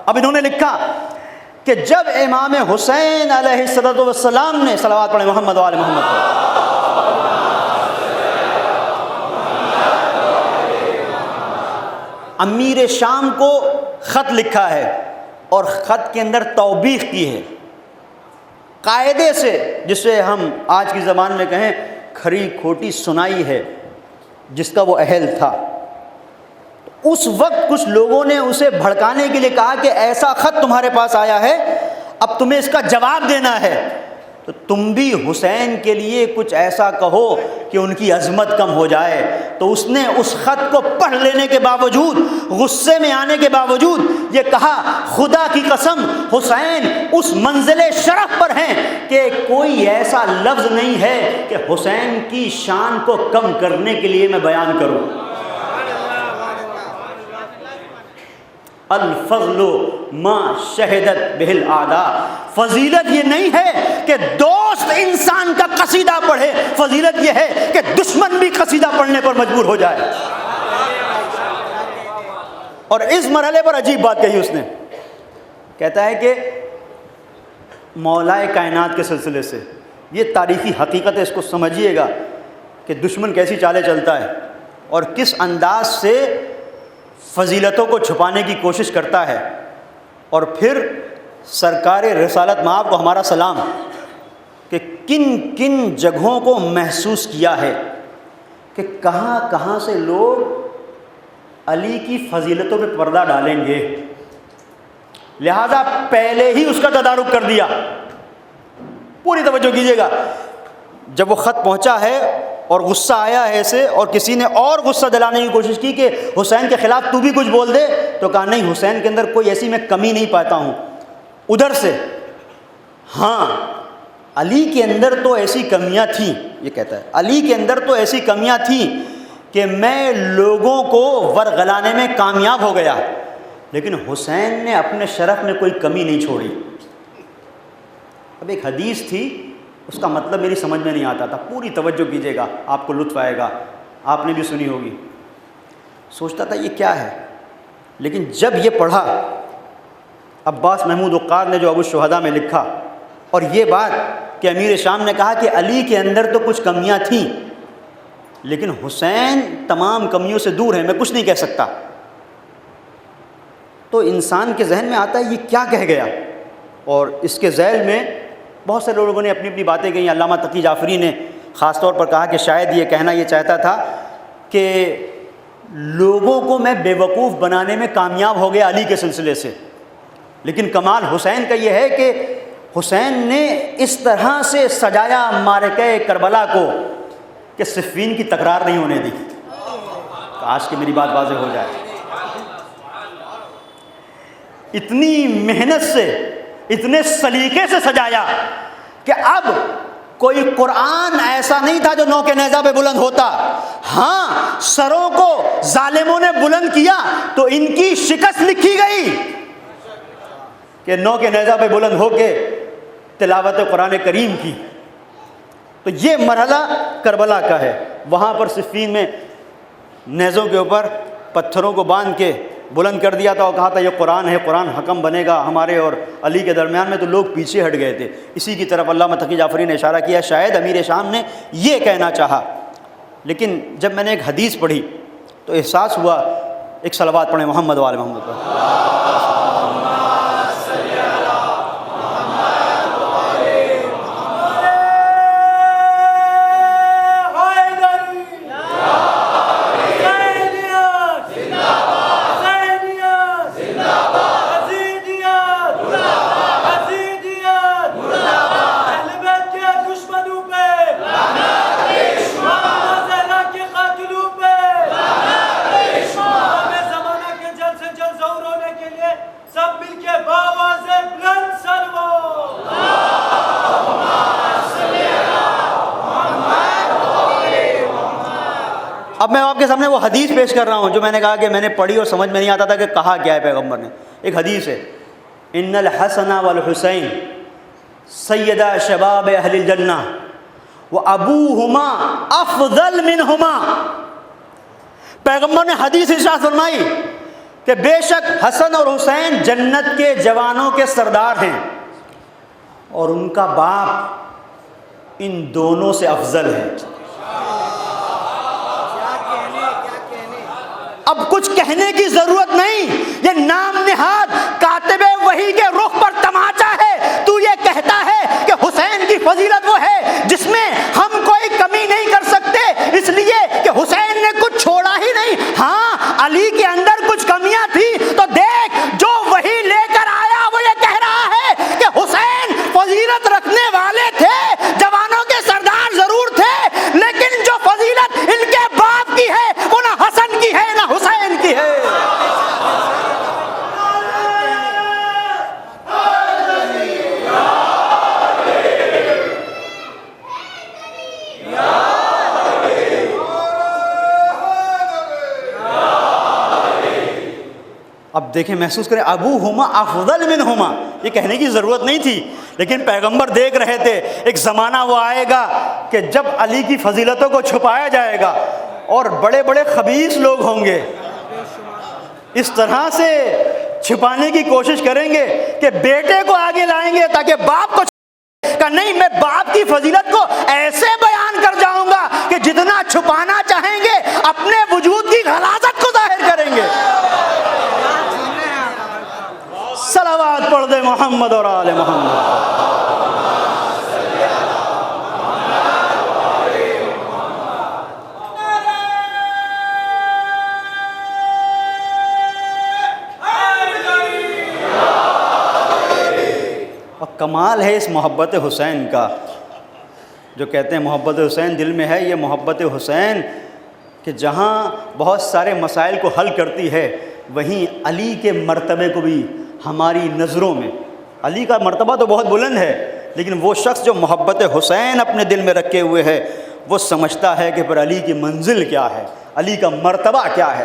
[SPEAKER 1] اب انہوں نے لکھا کہ جب امام حسین علیہ السلام نے صلوات پڑھے محمد و آل محمد پر، امیر شام کو خط لکھا ہے اور خط کے اندر توبیخ کی ہے قاعدے سے، جسے ہم آج کی زبان میں کہیں کھری کھوٹی سنائی ہے، جس کا وہ اہل تھا۔ اس وقت کچھ لوگوں نے اسے بھڑکانے کے لیے کہا کہ ایسا خط تمہارے پاس آیا ہے، اب تمہیں اس کا جواب دینا ہے، تو تم بھی حسین کے لیے کچھ ایسا کہو کہ ان کی عظمت کم ہو جائے۔ تو اس نے اس خط کو پڑھ لینے کے باوجود، غصے میں آنے کے باوجود یہ کہا خدا کی قسم حسین اس منزل شرف پر ہیں کہ کوئی ایسا لفظ نہیں ہے کہ حسین کی شان کو کم کرنے کے لیے میں بیان کروں۔ الفضل ما شہدت بہ الاعداء، فضیلت یہ نہیں ہے کہ دوست انسان کا قصیدہ پڑھے، فضیلت یہ ہے کہ دشمن بھی قصیدہ پڑھنے پر مجبور ہو جائے۔ اور اس مرحلے پر عجیب بات کہی اس نے، کہتا ہے کہ مولا کائنات کے سلسلے سے، یہ تاریخی حقیقت ہے، اس کو سمجھیے گا کہ دشمن کیسی چالیں چلتا ہے اور کس انداز سے فضیلتوں کو چھپانے کی کوشش کرتا ہے۔ اور پھر سرکار رسالت مآب کو ہمارا سلام کہ کن کن جگہوں کو محسوس کیا ہے کہ کہاں کہاں سے لوگ علی کی فضیلتوں پہ پردہ ڈالیں گے، لہذا پہلے ہی اس کا تدارک کر دیا۔ پوری توجہ کیجیے گا، جب وہ خط پہنچا ہے اور غصہ آیا ہے اسے، اور کسی نے اور غصہ دلانے کی کوشش کی کہ حسین کے خلاف تو بھی کچھ بول دے، تو کہا نہیں، حسین کے اندر کوئی ایسی میں کمی نہیں پاتا ہوں۔ ادھر سے ہاں علی کے اندر تو ایسی کمیاں تھیں، یہ کہتا ہے علی کے اندر تو ایسی کمیاں تھیں کہ میں لوگوں کو ورغلانے میں کامیاب ہو گیا، لیکن حسین نے اپنے شرف میں کوئی کمی نہیں چھوڑی۔ اب ایک حدیث تھی، اس کا مطلب میری سمجھ میں نہیں آتا تھا، پوری توجہ کیجیے گا، آپ کو لطف آئے گا، آپ نے بھی سنی ہوگی۔ سوچتا تھا یہ کیا ہے، لیکن جب یہ پڑھا عباس محمود عقاد نے جو ابو الشہداء میں لکھا، اور یہ بات کہ امیر شام نے کہا کہ علی کے اندر تو کچھ کمیاں تھیں لیکن حسین تمام کمیوں سے دور ہے، میں کچھ نہیں کہہ سکتا، تو انسان کے ذہن میں آتا ہے یہ کیا کہہ گیا۔ اور اس کے ذیل میں بہت سارے لوگوں نے اپنی اپنی باتیں کہیں۔ علامہ تقی جعفری نے خاص طور پر کہا کہ شاید یہ کہنا یہ چاہتا تھا کہ لوگوں کو میں بے وقوف بنانے میں کامیاب ہو گیا علی کے سلسلے سے، لیکن کمال حسین کا یہ ہے کہ حسین نے اس طرح سے سجایا معرکہ کربلا کو کہ صفین کی تکرار نہیں ہونے دی۔ کاش کہ میری بات واضح ہو جائے۔ اتنی محنت سے، اتنے سلیقے سے سجایا کہ اب کوئی قرآن ایسا نہیں تھا جو نو کے نیزہ پہ بلند ہوتا۔ ہاں سروں کو ظالموں نے بلند کیا تو ان کی شکست لکھی گئی کہ نو کے نیزہ پہ بلند ہو کے تلاوت قرآن کریم کی۔ تو یہ مرحلہ کربلا کا ہے، وہاں پر صفین میں نیزوں کے اوپر پتھروں کو باندھ کے بلند کر دیا تھا اور کہا تھا یہ قرآن ہے، قرآن حکم بنے گا ہمارے اور علی کے درمیان میں، تو لوگ پیچھے ہٹ گئے تھے۔ اسی کی طرف علامہ تقی جعفری نے اشارہ کیا، شاید امیر شام نے یہ کہنا چاہا، لیکن جب میں نے ایک حدیث پڑھی تو احساس ہوا، ایک صلوات پڑھیں محمد و آل محمد پر۔ اب میں آپ کے سامنے وہ حدیث پیش کر رہا ہوں جو میں نے کہا کہ میں نے پڑھی اور سمجھ میں نہیں آتا تھا کہ کہا کیا ہے پیغمبر نے. ایک حدیث ہے، ان الحسن والحسین سیدہ شباب اہل الجنہ وابوہما افضل منہما. پیغمبر نے حدیث ارشاد فرمائی کہ بے شک حسن اور حسین جنت کے جوانوں کے سردار ہیں اور ان کا باپ ان دونوں سے افضل ہے. اب کچھ کہنے کی ضرورت نہیں، یہ نام نہاد کاتب وحی کے رخ پر تماچا ہے. تو یہ کہتا ہے کہ حسین کی فضیلت وہ ہے جس میں ہم کوئی کمی نہیں کر سکتے، اس لیے کہ حسین نے کچھ چھوڑا ہی نہیں. ہاں علی کے اندر کچھ کمیاں تھی، تو دیکھ جو وحی لے کر آیا وہ یہ کہہ رہا ہے کہ حسین فضیلت رکھنے والے تھے، جوانوں کے سردار ضرور تھے، لیکن جو فضیلت ان کے باپ کی ہے وہ نہ حسن کی ہے نہ حسین کی ہے. اب دیکھیں، محسوس کریں، ابوہما افضل منہما، یہ کہنے کی ضرورت نہیں تھی، لیکن پیغمبر دیکھ رہے تھے ایک زمانہ وہ آئے گا کہ جب علی کی فضیلتوں کو چھپایا جائے گا اور بڑے بڑے خبیث لوگ ہوں گے اس طرح سے چھپانے کی کوشش کریں گے کہ بیٹے کو آگے لائیں گے تاکہ باپ کو کہ نہیں، میں باپ کی فضیلت کو ایسے بیان کر جاؤں گا کہ جتنا چھپانا چاہیں گے اپنے وجود کی غلاظت کو ظاہر کریں گے. صلوات پڑھ دے محمد اور آل محمد. اور کمال ہے اس محبت حسین کا، جو کہتے ہیں محبت حسین دل میں ہے، یہ محبت حسین کہ جہاں بہت سارے مسائل کو حل کرتی ہے وہیں علی کے مرتبے کو بھی ہماری نظروں میں، علی کا مرتبہ تو بہت بلند ہے، لیکن وہ شخص جو محبت حسین اپنے دل میں رکھے ہوئے ہے وہ سمجھتا ہے کہ پھر علی کی منزل کیا ہے، علی کا مرتبہ کیا ہے.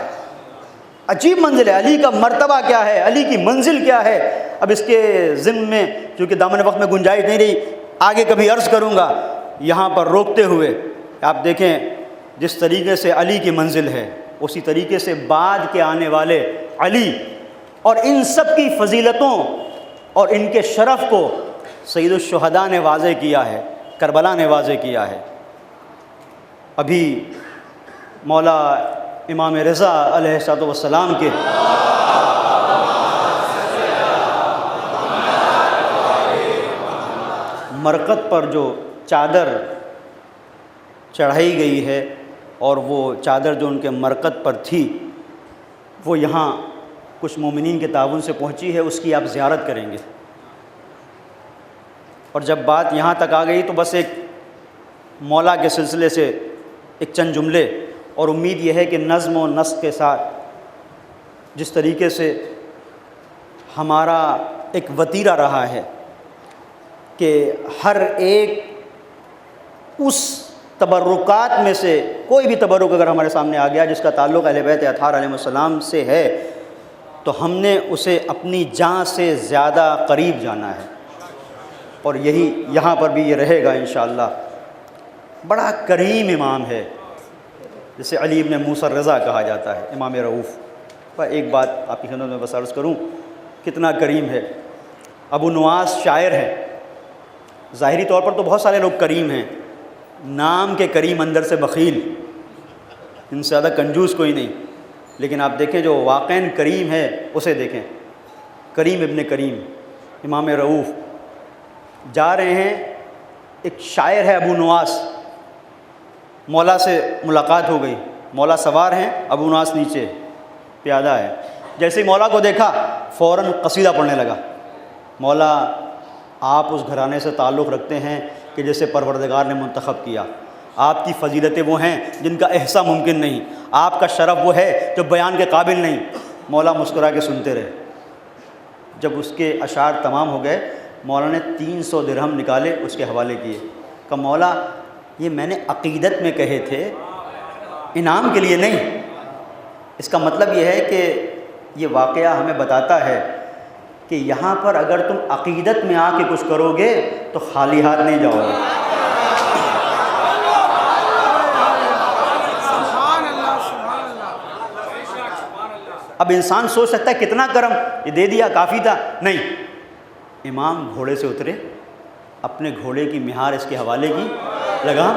[SPEAKER 1] عجیب منزل ہے، علی کا مرتبہ کیا ہے، علی کی منزل کیا ہے. اب اس کے ضمن میں کیونکہ دامن وقت میں گنجائش نہیں رہی، آگے کبھی عرض کروں گا. یہاں پر روکتے ہوئے آپ دیکھیں جس طریقے سے علی کی منزل ہے اسی طریقے سے بعد کے آنے والے علی اور ان سب کی فضیلتوں اور ان کے شرف کو سید الشہداء نے واضح کیا ہے، کربلا نے واضح کیا ہے. ابھی مولا امام رضا علیہ السلام کے مرقد پر جو چادر چڑھائی گئی ہے اور وہ چادر جو ان کے مرقد پر تھی وہ یہاں کچھ مومنین کے تعاون سے پہنچی ہے، اس کی آپ زیارت کریں گے. اور جب بات یہاں تک آ گئی تو بس ایک مولا کے سلسلے سے ایک چند جملے، اور امید یہ ہے کہ نظم و نسق کے ساتھ جس طریقے سے ہمارا ایک وتیرہ رہا ہے کہ ہر ایک اس تبرکات میں سے کوئی بھی تبرک اگر ہمارے سامنے آ گیا جس کا تعلق اہل بیت اطہار علیہ السلام سے ہے تو ہم نے اسے اپنی جان سے زیادہ قریب جانا ہے، اور یہی یہاں پر بھی یہ رہے گا انشاءاللہ. بڑا کریم امام ہے جسے علی ابن موسیٰ الرضا کہا جاتا ہے، امام رؤوف. پر ایک بات آپ کی خدمت میں بس عرض کروں، کتنا کریم ہے. ابو نواس شاعر ہے، ظاہری طور پر تو بہت سارے لوگ کریم ہیں، نام کے کریم اندر سے بخیل، ان سے زیادہ کنجوس کوئی نہیں. لیکن آپ دیکھیں جو واقعاً کریم ہے اسے دیکھیں، کریم ابن کریم امام رؤوف. جا رہے ہیں، ایک شاعر ہے ابو نواس، مولا سے ملاقات ہو گئی، مولا سوار ہیں، ابو نواس نیچے پیادہ ہے. جیسے ہی مولا کو دیکھا فوراً قصیدہ پڑھنے لگا. مولا آپ اس گھرانے سے تعلق رکھتے ہیں کہ جیسے پروردگار نے منتخب کیا، آپ کی فضیلتیں وہ ہیں جن کا احصاء ممکن نہیں، آپ کا شرف وہ ہے جو بیان کے قابل نہیں. مولا مسکرا کے سنتے رہے. جب اس کے اشعار تمام ہو گئے مولا نے 300 درہم نکالے اس کے حوالے کیے. کہا مولا یہ میں نے عقیدت میں کہے تھے، انعام کے لیے نہیں۔ اس کا مطلب یہ ہے کہ یہ واقعہ ہمیں بتاتا ہے کہ یہاں پر اگر تم عقیدت میں آ کے کچھ کرو گے تو خالی ہاتھ نہیں جاؤ گے۔ اب انسان سوچ سکتا ہے کتنا کرم، یہ دے دیا کافی تھا، نہیں۔ امام گھوڑے سے اترے، اپنے گھوڑے کی مہار اس کے حوالے کی، لگا۔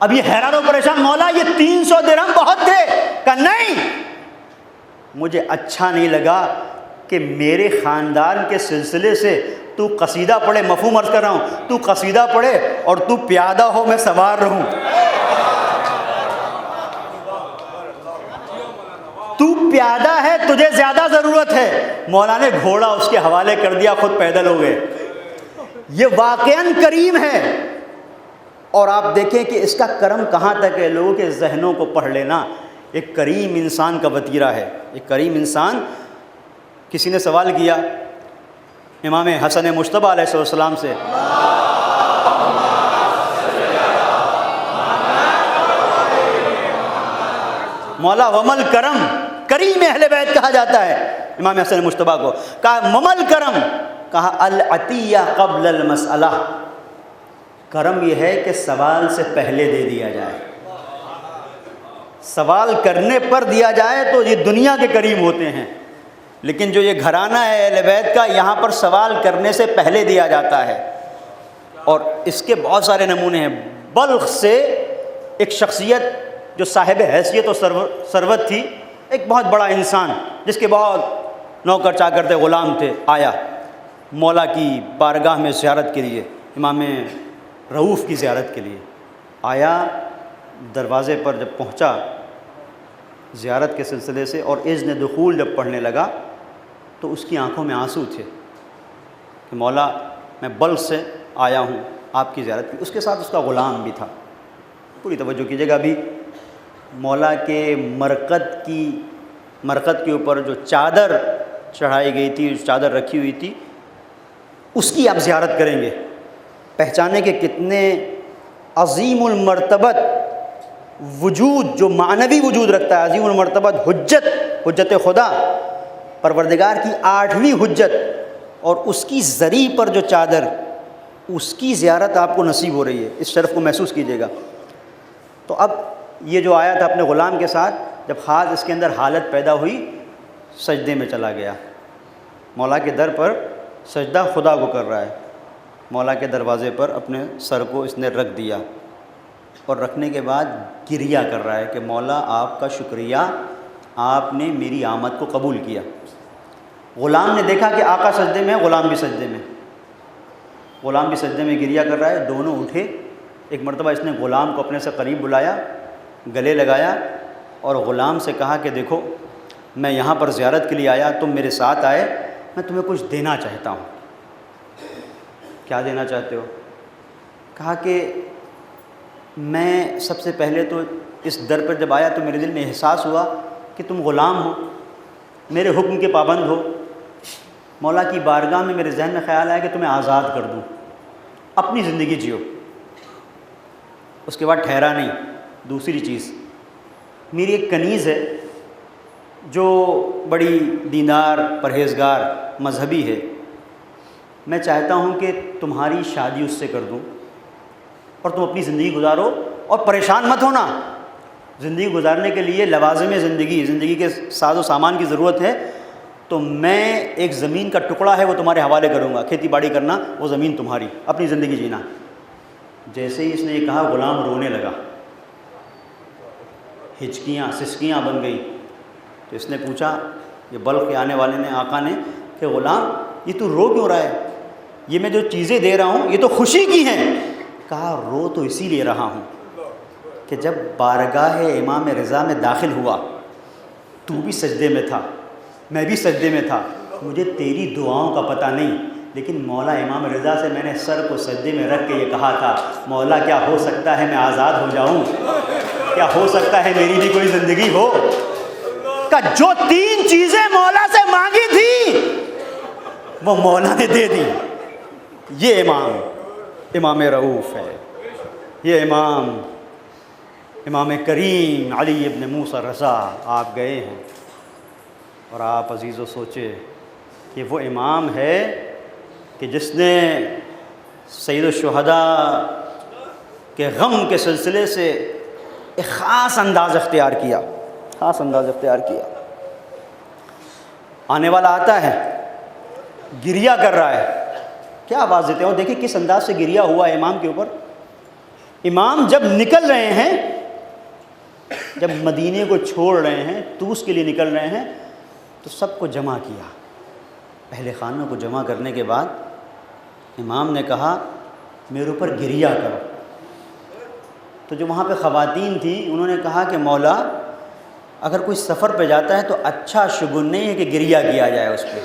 [SPEAKER 1] اب یہ حیران و پریشان، مولا یہ 300 درہم بہت تھے۔ کہا نہیں، مجھے اچھا نہیں لگا کہ میرے خاندان کے سلسلے سے تو قصیدہ پڑھے، مفہوم عرض کر رہا ہوں، تو قصیدہ پڑھے اور تو پیادہ ہو، میں سوار رہوں۔ تو پیادہ ہے، تجھے زیادہ ضرورت ہے۔ مولا نے گھوڑا اس کے حوالے کر دیا، خود پیدل ہو گئے۔ یہ واقعاً کریم ہے۔ اور آپ دیکھیں کہ اس کا کرم کہاں تک ہے، لوگوں کے ذہنوں کو پڑھ لینا۔ ایک کریم انسان کا وتیرہ ہے، ایک کریم انسان۔ کسی نے سوال کیا امام حسن مجتبیٰ علیہ السلام سے، مولا ومل کرم، کریم اہل بیت کہا جاتا ہے امام حسن مجتبیٰ کو۔ کہا ممل کرم، کہا العطیہ قبل المسئلہ، کرم یہ ہے کہ سوال سے پہلے دے دیا جائے، سوال کرنے پر دیا جائے تو یہ دنیا کے کریم ہوتے ہیں۔ لیکن جو یہ گھرانہ ہے اہل بیت کا، یہاں پر سوال کرنے سے پہلے دیا جاتا ہے۔ اور اس کے بہت سارے نمونے ہیں۔ بلخ سے ایک شخصیت جو صاحب حیثیت و ثروت تھی، ایک بہت بڑا انسان جس کے بہت نوکر چاکر تھے، غلام تھے، آیا مولا کی بارگاہ میں زیارت کے لیے، امام رؤوف کی زیارت کے لیے آیا۔ دروازے پر جب پہنچا زیارت کے سلسلے سے اور اذن دخول جب پڑھنے لگا تو اس کی آنکھوں میں آنسو تھے کہ مولا میں بلخ سے آیا ہوں آپ کی زیارت کی۔ اس کے ساتھ اس کا غلام بھی تھا۔ پوری توجہ کیجیے گا، ابھی مولا کے مرقد کے اوپر جو چادر چڑھائی گئی تھی، جو چادر رکھی ہوئی تھی، اس کی آپ زیارت کریں گے، پہچانے کہ کتنے عظیم المرتبت وجود، جو معنوی وجود رکھتا ہے، عظیم المرتبت حجت خدا، پروردگار کی 8ویں حجت، اور اس کی زری پر جو چادر، اس کی زیارت آپ کو نصیب ہو رہی ہے۔ اس شرف کو محسوس کیجیے گا۔ تو اب یہ جو آیا تھا اپنے غلام کے ساتھ، جب خاص اس کے اندر حالت پیدا ہوئی، سجدے میں چلا گیا، مولا کے در پر سجدہ خدا کو کر رہا ہے۔ مولا کے دروازے پر اپنے سر کو اس نے رکھ دیا اور رکھنے کے بعد گریہ کر رہا ہے کہ مولا آپ کا شکریہ، آپ نے میری آمد کو قبول کیا۔ غلام نے دیکھا کہ آقا سجدے میں، غلام بھی سجدے میں، غلام بھی سجدے میں گریہ کر رہا ہے، دونوں اٹھے۔ ایک مرتبہ اس نے غلام کو اپنے سے قریب بلایا، گلے لگایا اور غلام سے کہا کہ دیکھو میں یہاں پر زیارت کے لیے آیا، تم میرے ساتھ آئے، میں تمہیں کچھ دینا چاہتا ہوں۔ کیا دینا چاہتے ہو؟ کہا کہ میں سب سے پہلے تو اس در پر جب آیا تو میرے دل میں احساس ہوا کہ تم غلام ہو، میرے حکم کے پابند ہو۔ مولا کی بارگاہ میں میرے ذہن میں خیال آیا کہ تمہیں آزاد کر دوں، اپنی زندگی جیو۔ اس کے بعد ٹھہرا نہیں۔ دوسری چیز، میری ایک کنیز ہے جو بڑی دیندار، پرہیزگار، مذہبی ہے، میں چاہتا ہوں کہ تمہاری شادی اس سے کر دوں اور تم اپنی زندگی گزارو، اور پریشان مت ہونا۔ زندگی گزارنے کے لیے لوازم زندگی کے ساز و سامان کی ضرورت ہے، تو میں ایک زمین کا ٹکڑا ہے وہ تمہارے حوالے کروں گا، کھیتی باڑی کرنا، وہ زمین تمہاری، اپنی زندگی جینا۔ جیسے ہی اس نے یہ کہا، غلام رونے لگا، ہچکیاں سسکیاں بن گئی۔ تو اس نے پوچھا، یہ بلخ کے آنے والے نے، آقا نے، کہ غلام یہ تو رو کیوں رہا ہے؟ یہ میں جو چیزیں دے رہا ہوں یہ تو خوشی کی ہیں۔ کہا رو تو اسی لیے رہا ہوں کہ جب بارگاہ امام رضا میں داخل ہوا تو بھی سجدے میں تھا، میں بھی سجدے میں تھا، مجھے تیری دعاؤں کا پتہ نہیں، لیکن مولا امام رضا سے میں نے سر کو سجدے میں رکھ کے یہ کہا تھا، مولا کیا ہو سکتا ہے میں آزاد ہو جاؤں، کیا ہو سکتا ہے میری بھی کوئی زندگی ہو۔ کہ جو 3 چیزیں مولا سے مانگی تھی وہ مولا نے دے دی۔ یہ امام رؤوف ہے، یہ امام امام کریم علی ابن موسیٰ رضا آپ گئے ہیں، اور آپ عزیز و سوچے کہ وہ امام ہے کہ جس نے سید الشہداء کے غم کے سلسلے سے ایک خاص انداز اختیار کیا، آنے والا آتا ہے، گریہ کر رہا ہے، کیا آواز دیتے ہیں، اور دیکھیں کس انداز سے گریہ ہوا ہے امام کے اوپر۔ امام جب نکل رہے ہیں، جب مدینے کو چھوڑ رہے ہیں، طوس کے لیے نکل رہے ہیں، تو سب کو جمع کیا، اہل خانہ کو جمع کرنے کے بعد امام نے کہا میرے اوپر گریہ کرو۔ تو جو وہاں پہ خواتین تھیں انہوں نے کہا کہ مولا اگر کوئی سفر پہ جاتا ہے تو اچھا شگون نہیں ہے کہ گریہ کیا جائے اس پہ۔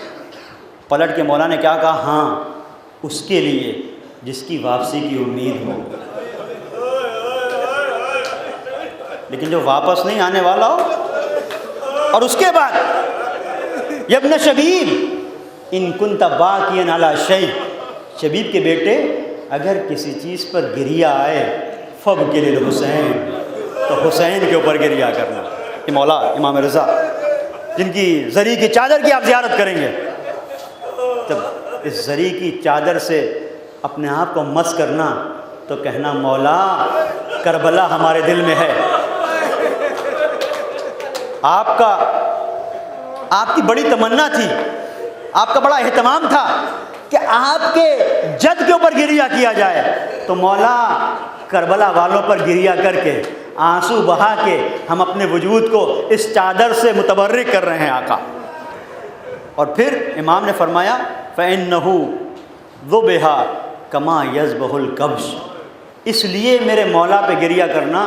[SPEAKER 1] پلٹ کے مولا نے کیا کہا، ہاں اس کے لیے جس کی واپسی کی امید ہو، لیکن جو واپس نہیں آنے والا ہو۔ اور اس کے بعد یا ابن شبیب ان کنت باقیا علی شیء، شبیب کے بیٹے اگر کسی چیز پر گریہ آئے فبکی للحسین، تو حسین کے اوپر گریہ کرنا۔ یہ مولا امام رضا جن کی زری کی چادر کی آپ زیارت کریں گے، جب اس زری کی چادر سے اپنے آپ کو مس کرنا تو کہنا مولا کربلا ہمارے دل میں ہے۔ آپ کی بڑی تمنا تھی، آپ کا بڑا اہتمام تھا کہ آپ کے جد کے اوپر گریہ کیا جائے، تو مولا کربلا والوں پر گریہ کر کے آنسو بہا کے ہم اپنے وجود کو اس چادر سے متبرک کر رہے ہیں آقا۔ اور پھر امام نے فرمایا فَإِنَّهُ ذُبِحَ كَمَا يَذْبَحُ الْكَبْشُ، اس لیے میرے مولا پہ گریہ کرنا،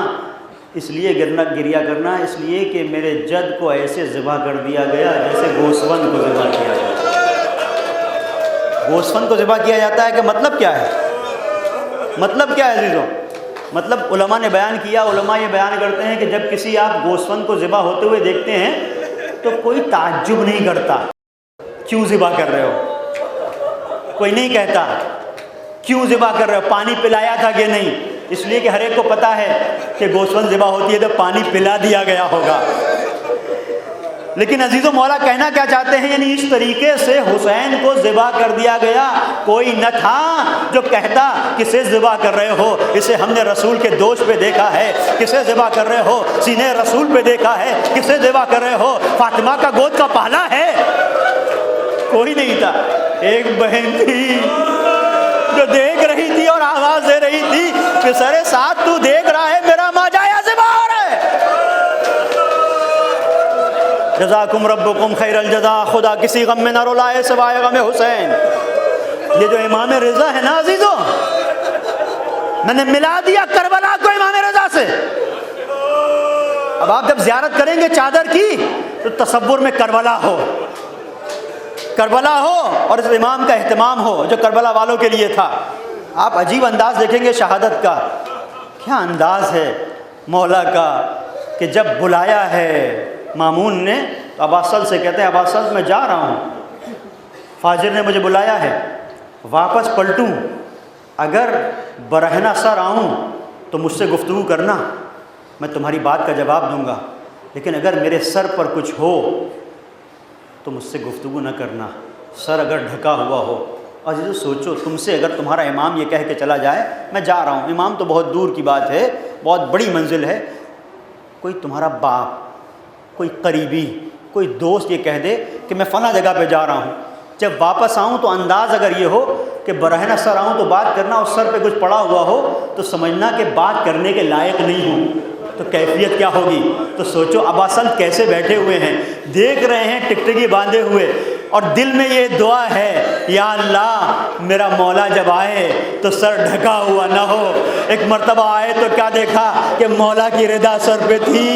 [SPEAKER 1] اس لیے اس لیے کہ میرے جد کو ایسے ذبح کر دیا گیا جیسے گوسفند کو ذبح کیا جاتا ہے۔ گوسفند کو ذبح کیا جاتا ہے کہ مطلب کیا ہے؟ مطلب کیا ہے عزیزوں؟ مطلب علماء نے بیان کیا، علماء یہ بیان کرتے ہیں کہ جب کسی آپ گوسفند کو ذبح ہوتے ہوئے دیکھتے ہیں تو کوئی تعجب نہیں کرتا کیوں ذبح کر رہے ہو، کوئی نہیں کہتا کیوں ذبح کر رہے ہو، پانی پلایا تھا کہ نہیں، اس لیے کہ ہر ایک کو پتا ہے کہ گوسفند ذبح ہوتی ہے تو پانی پلا دیا گیا ہوگا۔ لیکن عزیزو مولا کہنا کیا چاہتے ہیں، یعنی اس طریقے سے حسین کو ذبح کر دیا گیا، کوئی نہ تھا جو کہتا کسے ذبح کر رہے ہو، اسے ہم نے رسول کے دوش پہ دیکھا ہے، کسے ذبح کر رہے ہو، سینے رسول پہ دیکھا ہے، کسے ذبح کر رہے ہو، فاطمہ کا گود کا پالا ہے، کوئی نہیں تھا۔ ایک بہن تھی جو دیکھ رہی تھی اور آواز دے رہی تھی کہ سرے ساتھ تو دیکھ رہا ہے میرا ماں جایا ذبح ہو رہا ہے۔ جزاکم ربکم خیر الجزا، خدا کسی غم میں نہ رلائے سوائے غم حسین۔ یہ جو امام رضا ہے نا عزیزو، میں نے ملا دیا کربلا کو امام رضا سے۔ اب آپ جب زیارت کریں گے چادر کی تو تصور میں کربلا ہو اور اس امام کا اہتمام ہو جو کربلا والوں کے لیے تھا۔ آپ عجیب انداز دیکھیں گے شہادت کا، کیا انداز ہے مولا کا کہ جب بلایا ہے مامون نے تو اباسل سے کہتے ہیں اباسل میں جا رہا ہوں، فاجر نے مجھے بلایا ہے، واپس پلٹوں اگر برہنہ سر آؤں تو مجھ سے گفتگو کرنا، میں تمہاری بات کا جواب دوں گا، لیکن اگر میرے سر پر کچھ ہو تو مجھ سے گفتگو نہ کرنا، سر اگر ڈھکا ہوا ہو۔ عزیزو سوچو تم سے اگر تمہارا امام یہ کہہ کے چلا جائے میں جا رہا ہوں، امام تو بہت دور کی بات ہے، بہت بڑی منزل ہے، کوئی تمہارا باپ، کوئی قریبی، کوئی دوست یہ کہہ دے کہ میں فلاں جگہ پہ جا رہا ہوں، جب واپس آؤں تو انداز اگر یہ ہو کہ برہنہ سر آؤں تو بات کرنا، اور سر پہ کچھ پڑا ہوا ہو تو سمجھنا کہ بات کرنے کے لائق نہیں ہوں، تو کیفیت کیا ہوگی؟ تو سوچو اباسل کیسے بیٹھے ہوئے ہیں، دیکھ رہے ہیں ٹکٹکی باندھے ہوئے، اور دل میں یہ دعا ہے یا اللہ میرا مولا جب آئے تو سر ڈھکا ہوا نہ ہو۔ ایک مرتبہ آئے تو کیا دیکھا کہ مولا کی رضا سر پہ تھی،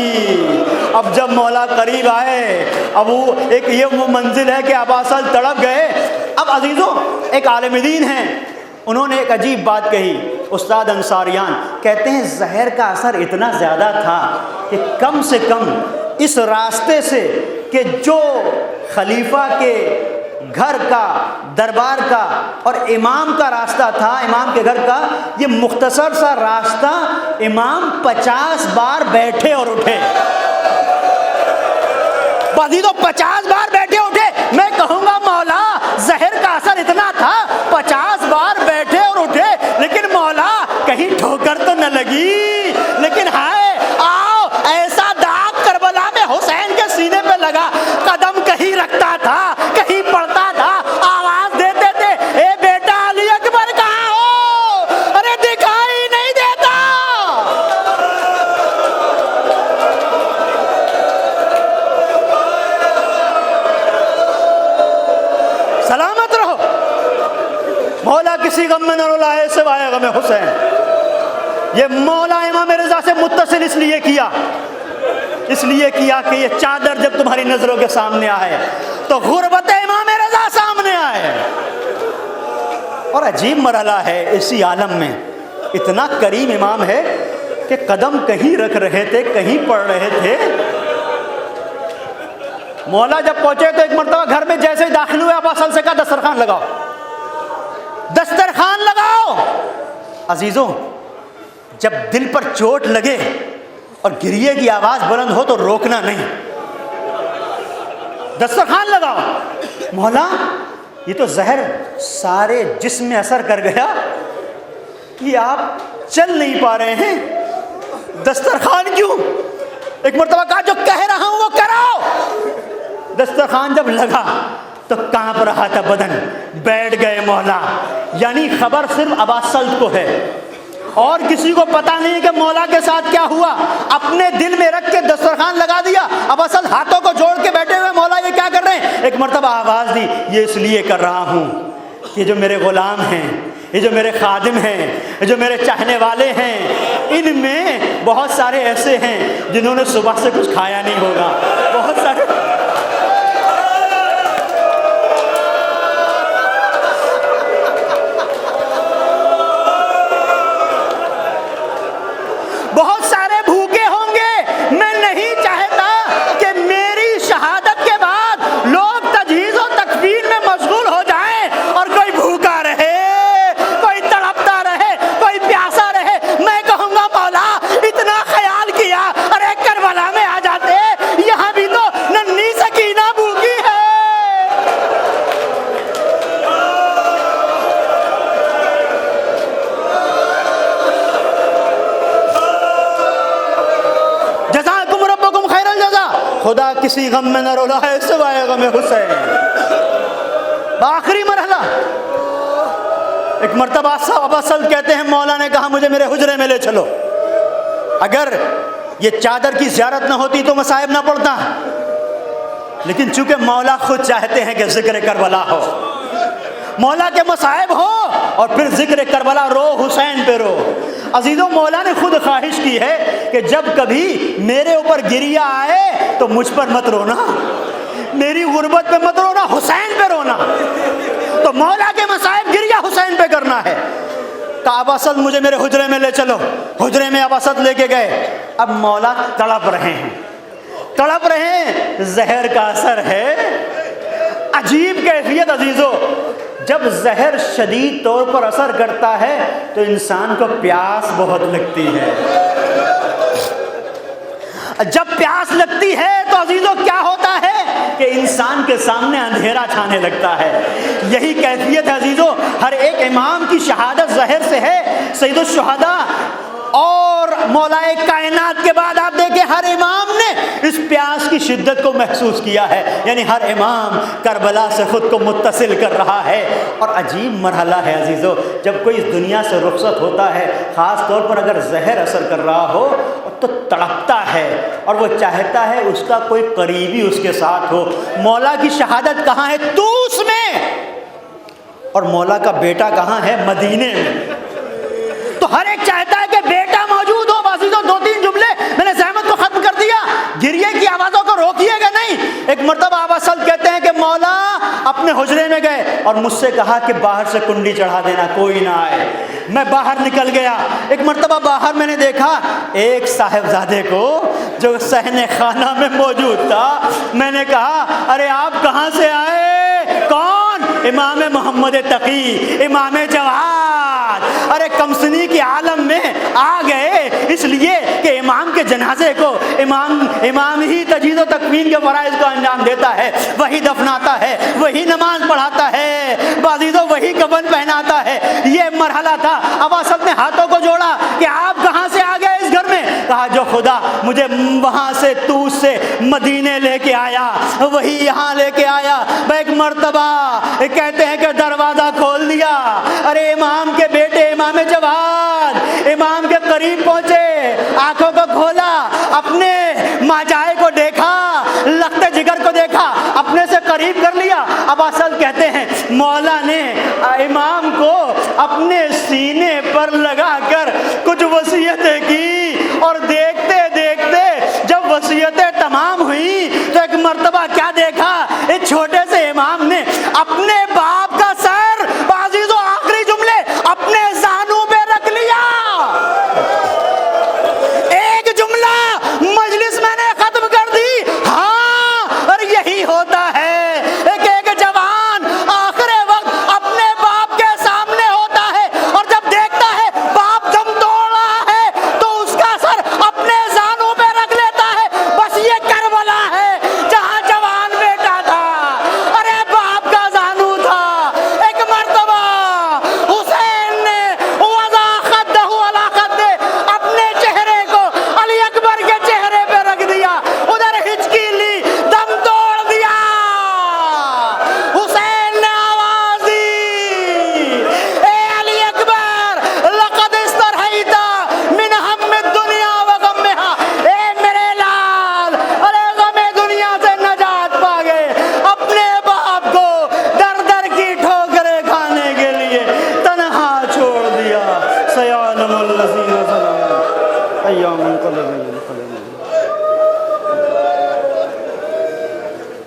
[SPEAKER 1] اب جب مولا قریب آئے اب وہ منزل ہے کہ اباسل تڑپ گئے۔ اب عزیزوں ایک عالم دین ہیں، انہوں نے ایک عجیب بات کہی، استاد انصاریان کہتے ہیں زہر کا اثر اتنا زیادہ تھا کہ کم سے کم اس راستے سے کہ جو خلیفہ کے گھر کا، دربار کا اور امام کا راستہ تھا، امام کے گھر کا، یہ مختصر سا راستہ امام 50 بار بیٹھے اور اٹھے۔ عزیزو 50 بار بیٹھے اٹھے۔ میں کہوں گا مولا زہر کا اثر اتنا تھا، 50 بار بیٹھے اور اٹھے، لیکن مولا کہیں ٹھوکر تو نہ لگی؟ لیکن ہائے آؤ، ایسا داغ کربلا میں حسین کے سینے پہ لگا، قدم کہیں رکھتا تھا، کہیں پڑتا تھا، آواز دیتے تھے اے بیٹا علی اکبر کہاں ہو؟ ارے دکھائی نہیں دیتا۔ سلامت رہو، مولا کسی غم میں نہ رلائے سوائے غم حسین۔ یہ مولا امام رضا سے متصل اس لیے کیا کہ یہ چادر جب تمہاری نظروں کے سامنے آئے تو غربت امام رضا سامنے آئے۔ اور عجیب مرحلہ ہے اسی عالم میں، اتنا کریم امام ہے کہ قدم کہیں رکھ رہے تھے، کہیں پڑھ رہے تھے۔ مولا جب پہنچے تو ایک مرتبہ گھر میں جیسے ہی داخل ہوئے ابا اصل سے کہا دسترخوان لگاؤ، دسترخوان لگاؤ۔ عزیزوں جب دل پر چوٹ لگے اور گریے کی آواز بلند ہو تو روکنا نہیں، دسترخوان لگاؤ۔ مولا یہ تو زہر سارے جسم میں اثر کر گیا کہ آپ چل نہیں پا رہے ہیں، دسترخوان کیوں؟ ایک مرتبہ کہا جو کہہ رہا ہوں وہ کراؤ۔ دسترخوان جب لگا تو کانپ رہا تھا بدن، بیٹھ گئے مولا۔ یعنی خبر صرف ابا سلط کو ہے اور کسی کو پتا نہیں کہ مولا کے ساتھ کیا ہوا۔ اپنے دل میں رکھ کے دسترخوان لگا دیا، ابا سلط ہاتھوں کو جوڑ کے بیٹھے ہوئے، مولا یہ کیا کر رہے ہیں؟ ایک مرتبہ آواز دی، یہ اس لیے کر رہا ہوں کہ جو میرے غلام ہیں، یہ جو میرے خادم ہیں، یہ جو میرے چاہنے والے ہیں، ان میں بہت سارے ایسے ہیں جنہوں نے صبح سے کچھ کھایا نہیں ہوگا، بہت سارے بھوکے ہوں گے۔ میں نہیں چاہتا کہ میری شہادت کے بعد لوگ تجہیز و تکفین میں مشغول ہو جائیں اور کوئی بھوکا رہے، کوئی تڑپتا رہے، کوئی پیاسا رہے۔ میں کہوں گا مولا اتنا خیال کیا، ارے کربلا میں آ جاتے، یہاں بھی تو ننھی سکینہ بھوکی ہے۔ جزاکم ربکم خیر الجزا۔ خدا کسی غم میں نہ رلائے سوائے غم حسین۔ آخری مرحلہ، ایک مرتبہ ابا سلط کہتے ہیں مولا نے کہا مجھے میرے حجرے میں لے چلو۔ اگر یہ چادر کی زیارت نہ ہوتی تو مصائب نہ پڑتا، لیکن چونکہ مولا خود چاہتے ہیں کہ ذکر کربلا ہو، مولا کے مصائب ہو اور پھر ذکر کربلا، رو حسین پہ رو۔ عزیزوں مولا نے خود خواہش کی ہے کہ جب کبھی میرے اوپر گریہ آئے تو مجھ پر مت رونا، میری غربت پہ مت رونا، حسین پہ رونا۔ تو مولا کے مصائب گریہ حسین پہ کرنا ہے۔ کہا ابا سلط مجھے میرے حجرے میں لے چلو۔ حجرے میں ابا سلط لے کے گئے۔ اب مولا تڑپ رہے ہیں، تڑپ رہے ہیں، زہر کا اثر ہے۔ عجیب کیفیت عزیزو، جب زہر شدید طور پر اثر کرتا ہے تو انسان کو پیاس بہت لگتی ہے۔ جب پیاس لگتی ہے تو عزیزو کیا ہوتا ہے کہ انسان کے سامنے اندھیرا چھانے لگتا ہے۔ یہی کیفیت ہے عزیزو، ہر ایک امام کی شہادت زہر سے ہے۔ سید الشہداء اور مولا کائنات کے بعد آپ دیکھیں ہر امام نے اس پیاس کی شدت کو محسوس کیا ہے، یعنی ہر امام کربلا سے خود کو متصل کر رہا ہے۔ اور عجیب مرحلہ ہے عزیزو، جب کوئی اس دنیا سے رخصت ہوتا ہے، خاص طور پر اگر زہر اثر کر رہا ہو تو تڑپتا ہے اور وہ چاہتا ہے اس کا کوئی قریبی اس کے ساتھ ہو۔ مولا کی شہادت کہاں ہے؟ طوس میں، اور مولا کا بیٹا کہاں ہے؟ مدینے میں۔ تو ہر ایک چاہتا ہے کہ بیٹا موجود ہو۔ عزیزو دو تین جملے میں نے زحمت کو ختم کر دیا، گریے کی آوازوں کو روکیے گا نہیں۔ ایک مرتبہ ابا سلط کہتے ہیں کہ مولا اپنے حجرے میں گئے اور مجھ سے کہا کہ باہر سے کنڈی چڑھا دینا، کوئی نہ آئے۔ میں باہر نکل گیا۔ ایک مرتبہ باہر میں نے دیکھا ایک صاحبزادے کو جو صحن خانہ میں موجود تھا۔ میں نے کہا ارے آپ کہاں سے آئے؟ کون؟ امام محمد تقی، امام جواد، ارے کمسنی کے عالم میں آ گئے اس لیے کہ امام کے جنازے کو امام ہی تجہیز و تکفین کے فرائض کو انجام دیتا ہے، وہی دفناتا ہے، وہی نماز پڑھاتا ہے، بعضیزوں وہی کفن پہناتا ہے۔ یہ مرحلہ تھا۔ اب اصل نے ہاتھوں کو جوڑا کہ آپ کہاں سے آ گئے اس گھر میں؟ کہا جو خدا مجھے وہاں سے طوس سے مدینے لے کے آیا وہی یہاں لے کے آیا۔ ایک مرتبہ کہتے ہیں کہ دروازہ کھول دیا، ارے امام کے بیٹے امام جواد امام کے قریب پہنچے، آنکھوں کو کھولا، اپنے ماجائے کو دیکھا، لخت جگر کو دیکھا، اپنے سے قریب کر لیا۔ اب اصل کہتے ہیں مولا نے امام کو اپنے سینے پر لگا کر کچھ وصیتیں کی، اور دیکھتے دیکھتے جب وصیتیں تمام ہوئی تو ایک مرتبہ کیا دیکھا، اس چھوٹے سے امام نے اپنے باپ کا سر عزیزو آخری جملے اپنے زانوں پہ رکھ لیا۔ ایک جملہ مجلس میں نے ختم کر دی۔ ہاں، اور یہی ہوتا ہے کہ ایک جوان آخر وقت اپنے باپ کے سامنے ہوتا ہے، اور جب دیکھتا ہے باپ دم توڑ رہا ہے تو اس کا سر اپنے زانوں پہ رکھ لیتا ہے۔ بس یہ کربلا ہے جہاں جوان بیٹا تھا، ارے باپ کا زانو تھا۔ ایک مرتبہ حسین نے وضع خدہ علی خدہ اپنے چہرے کو علی اکبر کے چہرے پہ رکھ دیا، ادھر ہچکی لی، دم توڑ دیا۔ حسین نے آواز دی، اے علی اکبر لقد استرحیت من ہم الدنیا و غمہا، اے میرے لال، ارے غم دنیا سے نجات پا گئے، اپنے باپ کو در در کی ٹھوکریں کھانے کے لیے تنہا چھوڑ دیا۔ سیعلم الذین ظلموا ایام منقلب۔